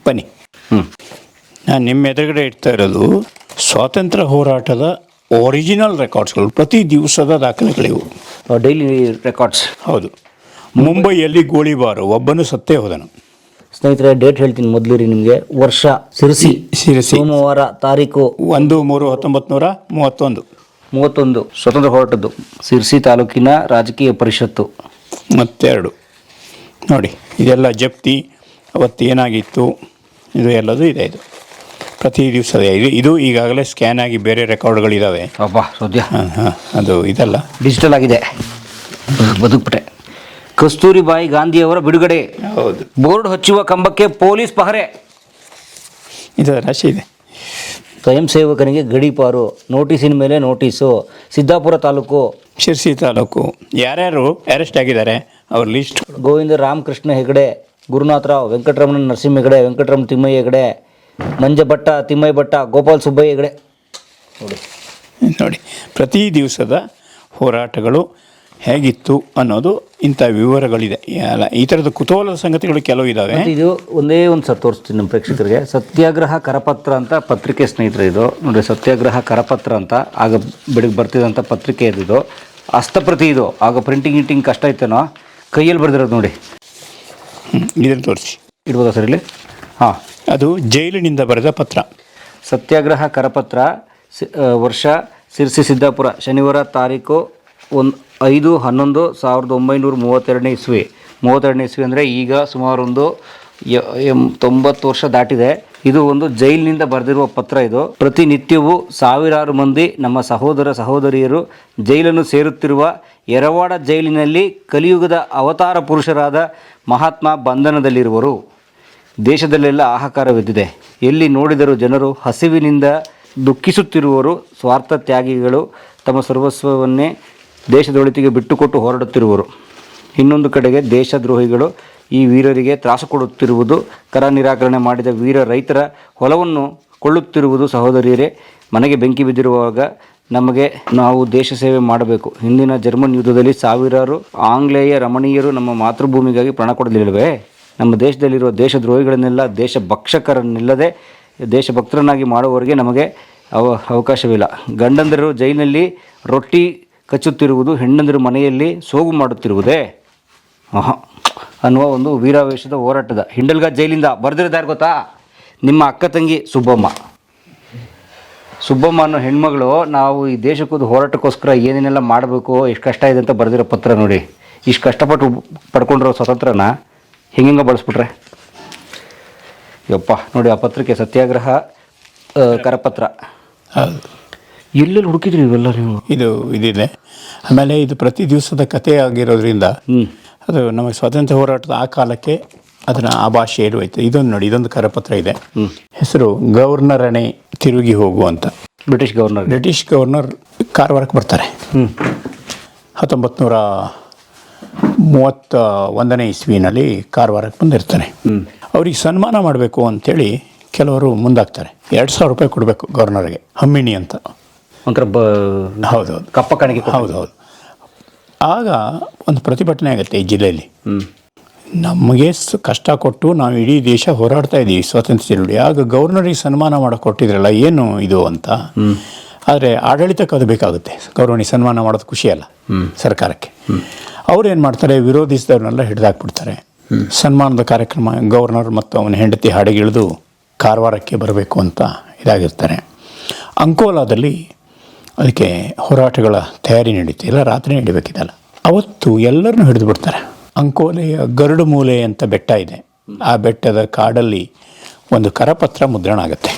ಬನ್ನಿ, ನಾನು ನಿಮ್ಮ ಎದುರುಗಡೆ ಇಡ್ತಾ ಇರೋದು ಸ್ವಾತಂತ್ರ್ಯ ಹೋರಾಟದ ಒರಿಜಿನಲ್ ರೆಕಾರ್ಡ್ಸ್ಗಳು, ಪ್ರತಿ ದಿವಸದ ದಾಖಲೆಗಳಿವು, ಡೈಲಿ ರೆಕಾರ್ಡ್ಸ್. ಹೌದು. ಮುಂಬೈಯಲ್ಲಿ ಗೋಳಿಬಾರು, ಒಬ್ಬನು ಸತ್ತೇ ಹೋದನು. ಸ್ನೇಹಿತರೆ, ಡೇಟ್ ಹೇಳ್ತೀನಿ ಮೊದಲು ರೀ ನಿಮಗೆ. ವರ್ಷ ಶಿರಸಿ, ಸೋಮವಾರ, ತಾರೀಕು 1/3/1931. ಸ್ವತಂತ್ರ ಹೋರಾಟದ್ದು ಶಿರ್ಸಿ ತಾಲೂಕಿನ ರಾಜಕೀಯ ಪರಿಷತ್ತು. ಮತ್ತೆರಡು ನೋಡಿ, ಇದೆಲ್ಲ ಜಪ್ತಿ, ಅವತ್ತು ಏನಾಗಿತ್ತು, ಇದು ಎಲ್ಲದೂ ಇದೆ. ಇದು ಪ್ರತಿ ದಿವಸದ ಇದು ಈಗಾಗಲೇ ಸ್ಕ್ಯಾನ್ ಆಗಿ ಬೇರೆ ರೆಕಾರ್ಡ್ಗಳಿದ್ದಾವೆ. ಅಬ್ಬಾ ಸದ್ಯ ಅದು ಇದೆಲ್ಲ ಡಿಜಿಟಲ್ ಆಗಿದೆ. ಬದುಕ್ಬಿಟ್ಟೆ. ಕಸ್ತೂರಿಬಾಯಿ ಗಾಂಧಿಯವರ ಬಿಡುಗಡೆ. ಹೌದು. ಬೋರ್ಡ್ ಹಚ್ಚುವ ಕಂಬಕ್ಕೆ ಪೊಲೀಸ್ ಪಹರೆ. ಇದು ರಾಶಿ ಇದೆ. ಸ್ವಯಂ ಸೇವಕನಿಗೆ ಗಡೀಪಾರು, ನೋಟಿಸಿನ ಮೇಲೆ ನೋಟಿಸು. ಸಿದ್ದಾಪುರ ತಾಲೂಕು, ಶಿರ್ಸಿ ತಾಲೂಕು. ಯಾರ್ಯಾರು ಅರೆಸ್ಟ್ ಆಗಿದ್ದಾರೆ ಅವ್ರ ಲಿಸ್ಟ್: ಗೋವಿಂದ ರಾಮಕೃಷ್ಣ ಹೆಗಡೆ, ಗುರುನಾಥರಾವ್, ವೆಂಕಟರಮಣ ನರಸಿಂಹ ಹೆಗಡೆ, ವೆಂಕಟರಮಣ ತಿಮ್ಮಯ್ಯ ಹೆಗಡೆ, ಮಂಜಭಟ್ಟ, ತಿಮ್ಮಯ್ಯ ಭಟ್ಟ, ಗೋಪಾಲ್ ಸುಬ್ಬಯ್ಯ ಹೆಗಡೆ. ನೋಡಿ, ಪ್ರತಿ ದಿವಸದ ಹೋರಾಟಗಳು ಹೇಗಿತ್ತು ಅನ್ನೋದು ಇಂಥ ವಿವರಗಳಿದೆ. ಈ ಥರದ ಕುತೂಹಲದ ಸಂಗತಿಗಳು ಕೆಲವು ಇದ್ದಾವೆ. ಇದು ಒಂದೇ ಒಂದು ಸರ್ ತೋರಿಸ್ತೀನಿ ನಮ್ಮ ಪ್ರೇಕ್ಷಕರಿಗೆ. ಸತ್ಯಾಗ್ರಹ ಕರಪತ್ರ ಅಂತ ಪತ್ರಿಕೆ ಸ್ನೇಹಿತರೆ. ಇದು ನೋಡಿ, ಸತ್ಯಾಗ್ರಹ ಕರಪತ್ರ ಅಂತ ಆಗ ಬೆಳಗ್ಗೆ ಬರ್ತಿದ್ದಂಥ ಪತ್ರಿಕೆ ಇದು. ಹಸ್ತಪ್ರತಿ ಇದು. ಆಗ ಪ್ರಿಂಟಿಂಗ್ ಕಷ್ಟ ಇತ್ತೇನೋ, ಕೈಯಲ್ಲಿ ಬರೆದಿರೋದು ನೋಡಿ. ಇದನ್ನು ತೋರಿಸಿ ಇಡ್ಬೋದಾ ಸರ್ ಇಲ್ಲಿ? ಹಾಂ, ಅದು ಜೈಲಿನಿಂದ ಬರೆದ ಪತ್ರ. ಸತ್ಯಾಗ್ರಹ ಕರಪತ್ರ, ವರ್ಷ ಶಿರ್ಸಿ ಸಿದ್ದಾಪುರ, ಶನಿವಾರ, ತಾರೀಕು 5/11/1932 ಇಸ್ವಿ. 32 ಇಸ್ವಿ ಅಂದರೆ ಈಗ ಸುಮಾರು ಒಂದು 90 ವರ್ಷ ದಾಟಿದೆ. ಇದು ಒಂದು ಜೈಲಿನಿಂದ ಬರೆದಿರುವ ಪತ್ರ. ಇದು ಪ್ರತಿನಿತ್ಯವೂ ಸಾವಿರಾರು ಮಂದಿ ನಮ್ಮ ಸಹೋದರ ಸಹೋದರಿಯರು ಜೈಲನ್ನು ಸೇರುತ್ತಿರುವ ಯರವಾಡ ಜೈಲಿನಲ್ಲಿ ಕಲಿಯುಗದ ಅವತಾರ ಪುರುಷರಾದ ಮಹಾತ್ಮ ಬಂಧನದಲ್ಲಿರುವರು. ದೇಶದಲ್ಲೆಲ್ಲ ಹಾಹಾಕಾರವೆದ್ದಿದೆ. ಎಲ್ಲಿ ನೋಡಿದರೂ ಜನರು ಹಸಿವಿನಿಂದ ದುಃಖಿಸುತ್ತಿರುವರು. ಸ್ವಾರ್ಥ ತ್ಯಾಗಿಗಳು ತಮ್ಮ ಸರ್ವಸ್ವವನ್ನೇ ದೇಶದೊಳಿತಿಗೆ ಬಿಟ್ಟುಕೊಟ್ಟು ಹೊರಡುತ್ತಿರುವರು. ಇನ್ನೊಂದು ಕಡೆಗೆ ದೇಶದ್ರೋಹಿಗಳು ಈ ವೀರರಿಗೆ ತ್ರಾಸು ಕೊಡುತ್ತಿರುವುದು. ಕರ ನಿರಾಕರಣೆ ಮಾಡಿದ ವೀರ ರೈತರ ಹೊಲವನ್ನು ಕೊಳ್ಳುತ್ತಿರುವುದು. ಸಹೋದರಿಯರೇ, ಮನೆಗೆ ಬೆಂಕಿ ಬಿದ್ದಿರುವಾಗ ನಮಗೆ ನಾವು ದೇಶ ಸೇವೆ ಮಾಡಬೇಕು. ಹಿಂದಿನ ಜರ್ಮನ್ ಯುದ್ಧದಲ್ಲಿ ಸಾವಿರಾರು ಆಂಗ್ಲೇಯ ರಮಣೀಯರು ನಮ್ಮ ಮಾತೃಭೂಮಿಗಾಗಿ ಪ್ರಾಣ ಕೊಡಲಿಲ್ಲವೇ? ನಮ್ಮ ದೇಶದಲ್ಲಿರುವ ದೇಶದ್ರೋಹಿಗಳನ್ನೆಲ್ಲ ದೇಶಭಕ್ಷಕರನ್ನಿಲ್ಲದೆ ದೇಶಭಕ್ತರನ್ನಾಗಿ ಮಾಡುವವರಿಗೆ ನಮಗೆ ಅವಕಾಶವಿಲ್ಲ. ಗಂಡಂದಿರು ಜೈಲಿನಲ್ಲಿ ರೊಟ್ಟಿ ಕಚ್ಚುತ್ತಿರುವುದು, ಹೆಣ್ಣಂದಿರು ಮನೆಯಲ್ಲಿ ಸೋಗು ಮಾಡುತ್ತಿರುವುದೇ ಅನ್ನುವ ಒಂದು ವೀರಾವೇಶದ ಹೋರಾಟದ ಹಿಂಡಲ್ಗ ಜೈಲಿಂದ ಬರೆದಿರೋದಾರು ಗೊತ್ತಾ? ನಿಮ್ಮ ಅಕ್ಕ ತಂಗಿ ಸುಬ್ಬಮ್ಮ ಅನ್ನೋ ಹೆಣ್ಮಗಳು ನಾವು ಈ ದೇಶಕ್ಕೂ ಹೋರಾಟಕ್ಕೋಸ್ಕರ ಏನೇನೆಲ್ಲ ಮಾಡಬೇಕು, ಎಷ್ಟು ಕಷ್ಟ ಇದೆ ಅಂತ ಬರೆದಿರೋ ಪತ್ರ ನೋಡಿ. ಇಷ್ಟು ಕಷ್ಟಪಟ್ಟು ಪಡ್ಕೊಂಡಿರೋ ಸ್ವಾತಂತ್ರ್ಯನ ಹೆಂಗೆ ಬಳಸ್ಬಿಟ್ರೆ ಯಪ್ಪ. ನೋಡಿ ಆ ಪತ್ರಿಕೆ, ಸತ್ಯಾಗ್ರಹ ಕರಪತ್ರ. ಎಲ್ಲೆಲ್ಲಿ ಹುಡುಕಿದ್ರಿ ಇವೆಲ್ಲ ನೀವು? ಇದಿದೆ. ಆಮೇಲೆ ಇದು ಪ್ರತಿ ದಿವಸದ ಕಥೆ ಆಗಿರೋದ್ರಿಂದ ಅದು ನಮಗೆ ಸ್ವಾತಂತ್ರ್ಯ ಹೋರಾಟದ ಆ ಕಾಲಕ್ಕೆ ಅದನ್ನು ಆ ಭಾಷೆಯಲ್ಲಿ ಹೋಯ್ತು. ಇದೊಂದು ನೋಡಿ, ಇದೊಂದು ಕರಪತ್ರ ಇದೆ. ಹೆಸರು ಗವರ್ನರ್ ಅಣೆ ತಿರುಗಿ ಹೋಗು ಅಂತ. ಬ್ರಿಟಿಷ್ ಗವರ್ನರ್ ಕಾರವಾರಕ್ಕೆ ಬರ್ತಾರೆ. 1931 ಇಸ್ವಿನಲ್ಲಿ ಕಾರವಾರಕ್ಕೆ ಬಂದಿರ್ತಾನೆ. ಅವ್ರಿಗೆ ಸನ್ಮಾನ ಮಾಡಬೇಕು ಅಂಥೇಳಿ ಕೆಲವರು ಮುಂದಾಗ್ತಾರೆ. 2,000 ರೂಪಾಯಿ ಕೊಡಬೇಕು ಗವರ್ನರ್ಗೆ, ಹಮ್ಮಿಣಿ ಅಂತ. ಒಂಥರ ಹೌದೌದು, ಕಪ್ಪ ಕಾಣಿಕೆ. ಹೌದೌದು. ಆಗ ಒಂದು ಪ್ರತಿಭಟನೆ ಆಗುತ್ತೆ ಈ ಜಿಲ್ಲೆಯಲ್ಲಿ. ನಮಗೆ ಕಷ್ಟ ಕೊಟ್ಟು ನಾವು ಇಡೀ ದೇಶ ಹೋರಾಡ್ತಾ ಇದ್ದೀವಿ ಸ್ವಾತಂತ್ರ್ಯ ಚಳುವಳಿ. ಆಗ ಗವರ್ನರಿಗೆ ಸನ್ಮಾನ ಮಾಡೋಕೆ ಕೊಟ್ಟಿದ್ರಲ್ಲ, ಏನು ಇದು ಅಂತ. ಆದರೆ ಆಡಳಿತಕ್ಕೆ ಅದು ಬೇಕಾಗುತ್ತೆ. ಗೌರವನಿಗೆ ಸನ್ಮಾನ ಮಾಡೋದು ಖುಷಿಯಲ್ಲ ಸರ್ಕಾರಕ್ಕೆ. ಅವ್ರು ಏನು ಮಾಡ್ತಾರೆ, ವಿರೋಧಿಸಿದವ್ರನ್ನೆಲ್ಲ ಹಿಡಿದಾಕ್ಬಿಡ್ತಾರೆ. ಸನ್ಮಾನದ ಕಾರ್ಯಕ್ರಮ ಗವರ್ನರ್ ಮತ್ತು ಅವನ ಹೆಂಡತಿ ಹಡಗಿಳಿದು ಕಾರವಾರಕ್ಕೆ ಬರಬೇಕು ಅಂತ ಇದಾಗಿರ್ತಾರೆ. ಅಂಕೋಲಾದಲ್ಲಿ ಅದಕ್ಕೆ ಹೋರಾಟಗಳ ತಯಾರಿ ನಡೀತು. ಎಲ್ಲ ರಾತ್ರಿ ನಡಿಬೇಕಿದಲ್ಲ. ಅವತ್ತು ಎಲ್ಲರನ್ನೂ ಹಿಡಿದು ಬಿಡ್ತಾರೆ. ಅಂಕೋಲೆಯ ಗರುಡು ಮೂಲೆ ಅಂತ ಬೆಟ್ಟ ಇದೆ. ಆ ಬೆಟ್ಟದ ಕಾಡಲ್ಲಿ ಒಂದು ಕರಪತ್ರ ಮುದ್ರಣ ಆಗುತ್ತೆ.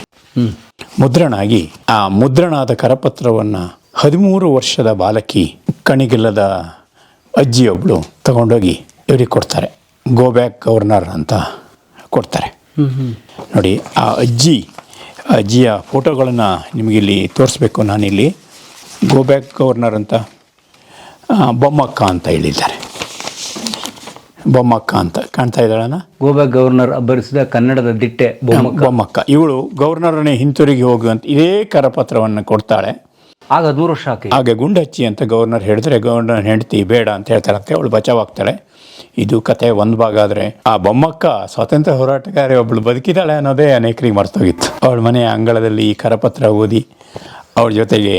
ಮುದ್ರಣ ಆಗಿ ಆ ಮುದ್ರಣ ಆದ ಕರಪತ್ರವನ್ನು 13 ವರ್ಷದ ಬಾಲಕಿ ಕಣಿಗಿಲ್ಲದ ಅಜ್ಜಿಯೊಬ್ಬಳು ತಗೊಂಡೋಗಿ ಇವ್ರಿಗೆ ಕೊಡ್ತಾರೆ. ಗೋ ಬ್ಯಾಕ್ ಗವರ್ನರ್ ಅಂತ ಕೊಡ್ತಾರೆ. ನೋಡಿ, ಆ ಅಜ್ಜಿಯ ಫೋಟೋಗಳನ್ನು ನಿಮಗಿಲ್ಲಿ ತೋರಿಸ್ಬೇಕು. ನಾನಿಲ್ಲಿ ಗೋ ಬ್ಯಾಕ್ ಗವರ್ನರ್ ಅಂತ ಬೊಮ್ಮಕ್ಕ ಅಂತ ಹೇಳಿದ್ದಾರೆ. ಬೊಮ್ಮಕ್ಕ ಅಂತ ಕಾಣ್ತಾ ಇದ್ದಾಳನ. ಗೋ ಬ್ಯಾಕ್ ಗವರ್ನರ್ ಅಬ್ಬರಿಸಿದ ಕನ್ನಡದ ದಿಟ್ಟೆ ಬೊಮ್ಮಕ್ಕ. ಇವಳು ಗವರ್ನರ್ನೇ ಹಿಂತಿರುಗಿ ಹೋಗುವಂತ ಇದೇ ಕರಪತ್ರವನ್ನು ಕೊಡ್ತಾಳೆ. ಆಗ 13 ವರ್ಷ ಹಾಗೆ ಗುಂಡಚ್ಚಿ ಅಂತ ಗವರ್ನರ್ ಹೇಳಿದ್ರೆ ಗವರ್ನರ್ ಹೆಂಡತಿ ಬೇಡ ಅಂತ ಹೇಳ್ತಾಳಂತೆ. ಅವಳು ಬಚಾವಾಗ್ತಾಳೆ. ಇದು ಕತೆ ಒಂದು ಭಾಗ. ಆದರೆ ಆ ಬೊಮ್ಮಕ್ಕ ಸ್ವಾತಂತ್ರ್ಯ ಹೋರಾಟಗಾರಿ ಒಬ್ಬಳು ಬದುಕಿದ್ದಾಳೆ ಅನ್ನೋದೇ ಅನೇಕರಿಗೆ ಮರ್ತೋಗಿತ್ತು. ಅವಳ ಮನೆಯ ಅಂಗಳದಲ್ಲಿ ಈ ಕರಪತ್ರ ಓದಿ ಅವಳ ಜೊತೆಗೆ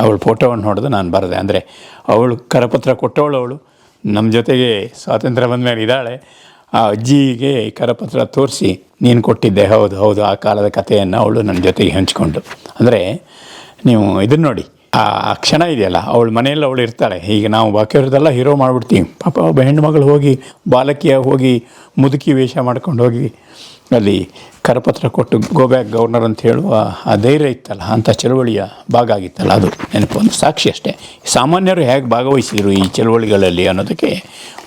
ಅವಳ ಫೋಟೋವನ್ನು ಹೊಡೆದು ನಾನು ಬರೆದೆ. ಅಂದರೆ ಅವಳು ಕರಪತ್ರ ಕೊಟ್ಟವಳು, ಅವಳು ನಮ್ಮ ಜೊತೆಗೆ ಸ್ವಾತಂತ್ರ್ಯ ಬಂದ ಮೇಲೆ ಇದ್ದಾಳೆ. ಆ ಅಜ್ಜಿಗೆ ಕರಪತ್ರ ತೋರಿಸಿ ನೀನು ಕೊಟ್ಟಿದ್ದೆ, ಹೌದು ಹೌದು, ಆ ಕಾಲದ ಕಥೆಯನ್ನು ಅವಳು ನನ್ನ ಜೊತೆಗೆ ಹಂಚ್ಕೊಂಡು. ಅಂದರೆ ನೀವು ಇದನ್ನು ನೋಡಿ, ಆ ಕ್ಷಣ ಇದೆಯಲ್ಲ, ಅವಳ ಮನೆಯಲ್ಲಿ ಅವಳು ಇರ್ತಾಳೆ. ಈಗ ನಾವು ಬಾಕಿಯವ್ರದ್ದೆಲ್ಲ ಹೀರೋ ಮಾಡಿಬಿಡ್ತೀವಿ. ಪಾಪ ಒಬ್ಬ ಹೆಣ್ಣುಮಗಳು ಹೋಗಿ ಬಾಲಕಿಯ ಹೋಗಿ ಮುದುಕಿ ವೇಷ ಮಾಡ್ಕೊಂಡು ಹೋಗಿ ಅಲ್ಲಿ ಕರಪತ್ರ ಕೊಟ್ಟು ಗೋ ಬ್ಯಾಕ್ ಗವರ್ನರ್ ಅಂತ ಹೇಳುವ ಆ ಧೈರ್ಯ ಇತ್ತಲ್ಲ, ಅಂಥ ಚಳವಳಿಯ ಭಾಗ ಆಗಿತ್ತಲ್ಲ, ಅದು ನೆನಪು. ಒಂದು ಸಾಕ್ಷಿ ಅಷ್ಟೇ. ಸಾಮಾನ್ಯರು ಹೇಗೆ ಭಾಗವಹಿಸಿದರು ಈ ಚಳವಳಿಗಳಲ್ಲಿ ಅನ್ನೋದಕ್ಕೆ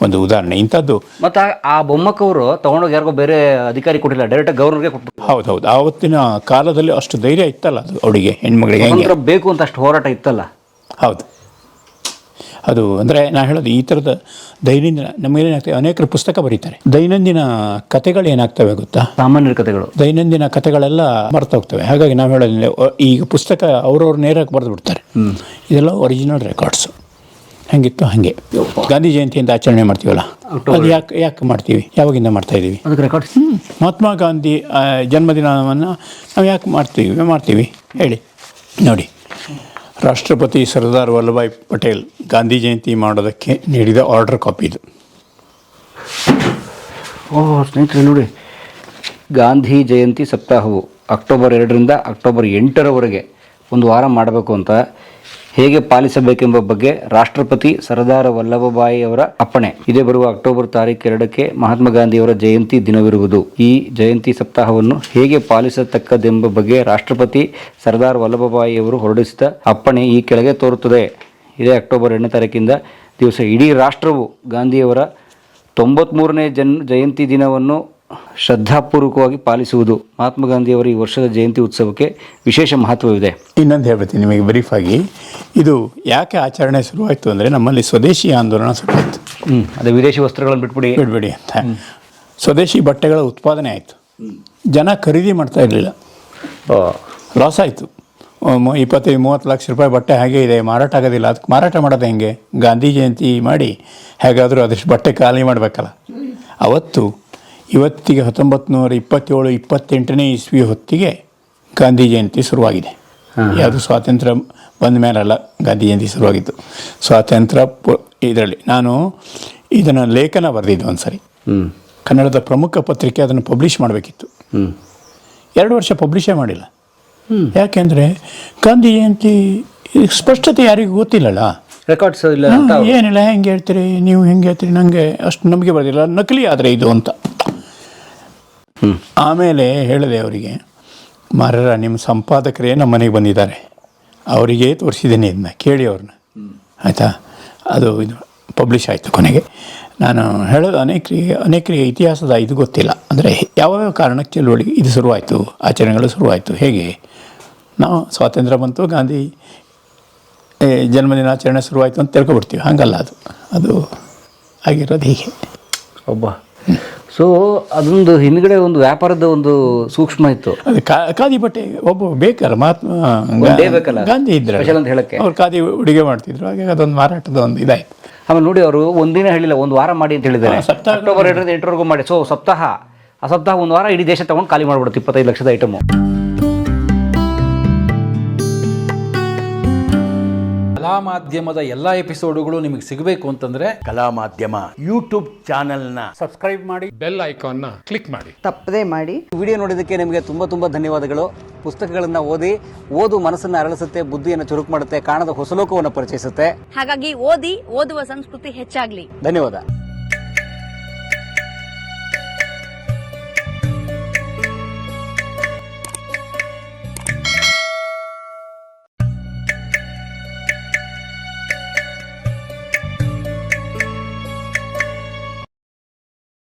ಒಂದು ಉದಾಹರಣೆ ಇಂಥದ್ದು. ಮತ್ತು ಆ ಬೊಮ್ಮಕ್ಕವರು ತೊಗೊಂಡೋಗಿ ಯಾರಿಗೋ ಬೇರೆ ಅಧಿಕಾರಿ ಕೊಟ್ಟಿಲ್ಲ, ಡೈರೆಕ್ಟಾಗಿ ಗವರ್ನರ್ಗೆ ಕೊಟ್ಟು. ಹೌದು, ಆವತ್ತಿನ ಕಾಲದಲ್ಲಿ ಅಷ್ಟು ಧೈರ್ಯ ಇತ್ತಲ್ಲ ಅದು ಅವಳಿಗೆ, ಹೆಣ್ಮಗಳಿಗೆ ಹೆಂಗೆ ಬೇಕು ಅಂತ ಅಷ್ಟು ಹೋರಾಟ ಇತ್ತಲ್ಲ. ಹೌದು, ಅದು ಅಂದರೆ ನಾನು ಹೇಳೋದು ಈ ಥರದ ದೈನಂದಿನ ನಮಗೇನಾಗ್ತದೆ, ಅನೇಕರು ಪುಸ್ತಕ ಬರೀತಾರೆ. ದೈನಂದಿನ ಕಥೆಗಳು ಏನಾಗ್ತವೆ ಗೊತ್ತಾ, ಸಾಮಾನ್ಯರ ಕಥೆಗಳು, ದೈನಂದಿನ ಕಥೆಗಳೆಲ್ಲ ಮರ್ತೋಗ್ತವೆ. ಹಾಗಾಗಿ ನಾವು ಹೇಳೋದಿಲ್ಲ, ಈಗ ಪುಸ್ತಕ ಅವ್ರವ್ರ ನೇರಕ್ಕೆ ಬರೆದು ಬಿಡ್ತಾರೆ. ಇದೆಲ್ಲ ಒರಿಜಿನಲ್ ರೆಕಾರ್ಡ್ಸು. ಹೆಂಗಿತ್ತು ಹಾಗೆ. ಗಾಂಧಿ ಜಯಂತಿ ಅಂತ ಆಚರಣೆ ಮಾಡ್ತೀವಲ್ಲ, ಅದು ಯಾಕೆ ಮಾಡ್ತೀವಿ, ಯಾವಾಗಿಂದ ಮಾಡ್ತಾ ಇದ್ದೀವಿ ಅದಕ್ಕೆ ರೆಕಾರ್ಡ್ಸ್. ಮಹಾತ್ಮ ಗಾಂಧಿ ಜನ್ಮದಿನವನ್ನು ನಾವು ಯಾಕೆ ಮಾಡ್ತೀವಿ ಹೇಳಿ ನೋಡಿ. ರಾಷ್ಟ್ರಪತಿ ಸರ್ದಾರ್ ವಲ್ಲಭಾಯ್ ಪಟೇಲ್ ಗಾಂಧಿ ಜಯಂತಿ ಮಾಡೋದಕ್ಕೆ ನೀಡಿದ ಆರ್ಡರ್ ಕಾಪಿ ಇದು. ಸ್ನೇಹಿತರೆ ನೋಡಿ, ಗಾಂಧಿ ಜಯಂತಿ ಸಪ್ತಾಹವು ಅಕ್ಟೋಬರ್ 2ರಿಂದ ಅಕ್ಟೋಬರ್ 8ರವರೆಗೆ ಒಂದು ವಾರ ಮಾಡಬೇಕು ಅಂತ ಹೇಗೆ ಪಾಲಿಸಬೇಕೆಂಬ ಬಗ್ಗೆ ರಾಷ್ಟ್ರಪತಿ ಸರ್ದಾರ್ ವಲ್ಲಭಭಾಯಿ ಅವರ ಅಪ್ಪಣೆ. ಇದೇ ಬರುವ ಅಕ್ಟೋಬರ್ 2ಕ್ಕೆ ಮಹಾತ್ಮ ಗಾಂಧಿಯವರ ಜಯಂತಿ ದಿನವಿರುವುದು. ಈ ಜಯಂತಿ ಸಪ್ತಾಹವನ್ನು ಹೇಗೆ ಪಾಲಿಸತಕ್ಕದೆಂಬ ಬಗ್ಗೆ ರಾಷ್ಟ್ರಪತಿ ಸರ್ದಾರ್ ವಲ್ಲಭಭಾಯಿ ಅವರು ಹೊರಡಿಸಿದ ಅಪ್ಪಣೆ ಈ ಕೆಳಗೆ ತೋರುತ್ತದೆ. ಇದೇ ಅಕ್ಟೋಬರ್ 2ರಿಂದ ದಿವಸ ಇಡೀ ರಾಷ್ಟ್ರವು ಗಾಂಧಿಯವರ 93ನೇ ಜಯಂತಿ ದಿನವನ್ನು ಶ್ರದ್ಧಾಪೂರ್ವಕವಾಗಿ ಪಾಲಿಸುವುದು. ಮಹಾತ್ಮ ಗಾಂಧಿಯವರ ಈ ವರ್ಷದ ಜಯಂತಿ ಉತ್ಸವಕ್ಕೆ ವಿಶೇಷ ಮಹತ್ವವಿದೆ. ಇನ್ನೊಂದು ಹೇಳ್ತೀನಿ ನಿಮಗೆ ಬ್ರೀಫಾಗಿ, ಇದು ಯಾಕೆ ಆಚರಣೆ ಶುರುವಾಯಿತು ಅಂದರೆ ನಮ್ಮಲ್ಲಿ ಸ್ವದೇಶಿ ಆಂದೋಲನ ಶುರುವಾಯಿತು. ಅದೇ ವಿದೇಶಿ ವಸ್ತ್ರಗಳನ್ನು ಬಿಟ್ಬಿಡಿ ಅಂತ ಸ್ವದೇಶಿ ಬಟ್ಟೆಗಳ ಉತ್ಪಾದನೆ ಆಯಿತು. ಜನ ಖರೀದಿ ಮಾಡ್ತಾ ಇರಲಿಲ್ಲ, ಲಾಸ್ ಆಯಿತು. 25-30 ಲಕ್ಷ ರೂಪಾಯಿ ಬಟ್ಟೆ ಹಾಗೆ ಇದೆ, ಮಾರಾಟ ಆಗೋದಿಲ್ಲ. ಅದಕ್ಕೆ ಮಾರಾಟ ಮಾಡೋದು ಹೆಂಗೆ? ಗಾಂಧಿ ಜಯಂತಿ ಮಾಡಿ ಹೇಗಾದರೂ ಅದಷ್ಟು ಬಟ್ಟೆ ಖಾಲಿ ಮಾಡಬೇಕಲ್ಲ. ಅವತ್ತು ಇವತ್ತಿಗೆ 1927-28ನೇ ಇಸ್ವಿ ಹೊತ್ತಿಗೆ ಗಾಂಧಿ ಜಯಂತಿ ಶುರುವಾಗಿದೆ. ಯಾವುದು ಸ್ವಾತಂತ್ರ್ಯ ಬಂದ ಮೇಲಲ್ಲ ಗಾಂಧಿ ಜಯಂತಿ ಶುರುವಾಗಿತ್ತು. ಸ್ವಾತಂತ್ರ್ಯ ಇದರಲ್ಲಿ ನಾನು ಇದನ್ನು ಲೇಖನ ಬರೆದಿದ್ದು ಒಂದು ಸರಿ. ಕನ್ನಡದ ಪ್ರಮುಖ ಪತ್ರಿಕೆ ಅದನ್ನು ಪಬ್ಲಿಷ್ ಮಾಡಬೇಕಿತ್ತು. 2 ವರ್ಷ ಪಬ್ಲಿಷೇ ಮಾಡಿಲ್ಲ. ಯಾಕೆಂದರೆ ಗಾಂಧಿ ಜಯಂತಿ ಸ್ಪಷ್ಟತೆ ಯಾರಿಗೂ ಗೊತ್ತಿಲ್ಲಲ್ಲ, ರೆಕಾರ್ಡ್ಸ್ ಇಲ್ಲ. ಏನಿಲ್ಲ, ಹೆಂಗೆ ಹೇಳ್ತೀರಿ ನೀವು, ಹೆಂಗೆ ಹೇಳ್ತೀರಿ, ನನಗೆ ಅಷ್ಟು ನಂಬಿಕೆ ಬರೋದಿಲ್ಲ, ನಕಲಿ ಆದರೆ ಇದು ಅಂತ. ಆಮೇಲೆ ಹೇಳಿದೆ ಅವರಿಗೆ, ಮಾರರ ನಿಮ್ಮ ಸಂಪಾದಕರೇ ನಮ್ಮ ಮನೆಗೆ ಬಂದಿದ್ದಾರೆ, ಅವರಿಗೆ ತೋರಿಸಿದ್ದೇನೆ, ಇದನ್ನ ಕೇಳಿ ಅವ್ರನ್ನ, ಆಯಿತಾ. ಅದು ಇದು ಪಬ್ಲಿಷ್ ಆಯಿತು. ಕೊನೆಗೆ ನಾನು ಹೇಳೋದು, ಅನೇಕರಿಗೆ ಇತಿಹಾಸದ ಇದು ಗೊತ್ತಿಲ್ಲ. ಅಂದರೆ ಯಾವ್ಯಾವ ಕಾರಣಕ್ಕೆ ಚಳುವಳಿ ಇದು ಶುರುವಾಯಿತು, ಆಚರಣೆಗಳು ಶುರುವಾಯಿತು, ಹೇಗೆ ನಾವು ಸ್ವಾತಂತ್ರ್ಯ ಬಂತು, ಗಾಂಧಿ ಜನ್ಮದಿನಾಚರಣೆ ಶುರುವಾಯಿತು ಅಂತ ತಿಳ್ಕೊಬಿಡ್ತೀವಿ. ಹಾಗಲ್ಲ, ಅದು ಆಗಿರೋದು ಹೀಗೆ. ಸೊ ಅದೊಂದು ಹಿಂದ್ಗಡೆ ಒಂದು ವ್ಯಾಪಾರದ ಒಂದು ಸೂಕ್ಷ್ಮ ಇತ್ತು. ಅದು ಖಾದಿ ಬಟ್ಟೆ ಒಬ್ಬ ಬೇಕಲ್ಲ, ಮಹಾತ್ಮ ಗಾಂಧಿ ಇದ್ರೆ ಅಂತ ಹೇಳಕ್ಕೆ ಅವ್ರು ಖಾದಿ ಉಡುಗೆ ಮಾಡ್ತಿದ್ರು. ಹಾಗಾಗಿ ಅದೊಂದು ಮಾರಾಟದ ಒಂದು ಇದಾಯಿತು. ಆಮೇಲೆ ನೋಡಿ ಅವರು ಒಂದಿನ ಹೇಳಿಲ್ಲ, ಒಂದು ವಾರ ಮಾಡಿ ಅಂತ ಹೇಳಿದ್ದಾರೆ. ಸಪ್ತಾಹ ಅಕ್ಟೋಬರ್ 2ರಿಂದ 8ರವರೆಗೂ ಮಾಡಿ. ಸೊ ಸಪ್ತಾಹ, ಆ ಸಪ್ತಾಹ ಒಂದು ವಾರ ಇಡೀ ದೇಶ ತಗೊಂಡು ಖಾಲಿ ಮಾಡ್ಬಿಡುತ್ತೆ 25 ಲಕ್ಷದ ಐಟಮು. ಕಲಾ ಮಾಧ್ಯಮದ ಎಲ್ಲ ಎಪಿಸೋಡುಗಳು ನಿಮಗೆ ಸಿಗಬೇಕು ಅಂತಂದ್ರೆ ಕಲಾ ಮಾಧ್ಯಮ ಯೂಟ್ಯೂಬ್ ಚಾನೆಲ್ನ ಸಬ್ಸ್ಕ್ರೈಬ್ ಮಾಡಿ, ಬೆಲ್ ಐಕಾನ್ನ ಕ್ಲಿಕ್ ಮಾಡಿ. ತಪ್ಪದೇ ಮಾಡಿ. ವಿಡಿಯೋ ನೋಡಿದ್ದಕ್ಕೆ ನಿಮಗೆ ತುಂಬ ಧನ್ಯವಾದಗಳು. ಪುಸ್ತಕಗಳನ್ನು ಓದು ಮನಸ್ಸನ್ನು ಅರಳಿಸುತ್ತೆ, ಬುದ್ಧಿಯನ್ನು ಚುರುಕು ಮಾಡುತ್ತೆ, ಕಾಣದ ಹೊಸ ಲೋಕವನ್ನು ಪರಿಚಯಿಸುತ್ತೆ. ಹಾಗಾಗಿ ಓದುವ ಸಂಸ್ಕೃತಿ ಹೆಚ್ಚಾಗ್ಲಿ. ಧನ್ಯವಾದ.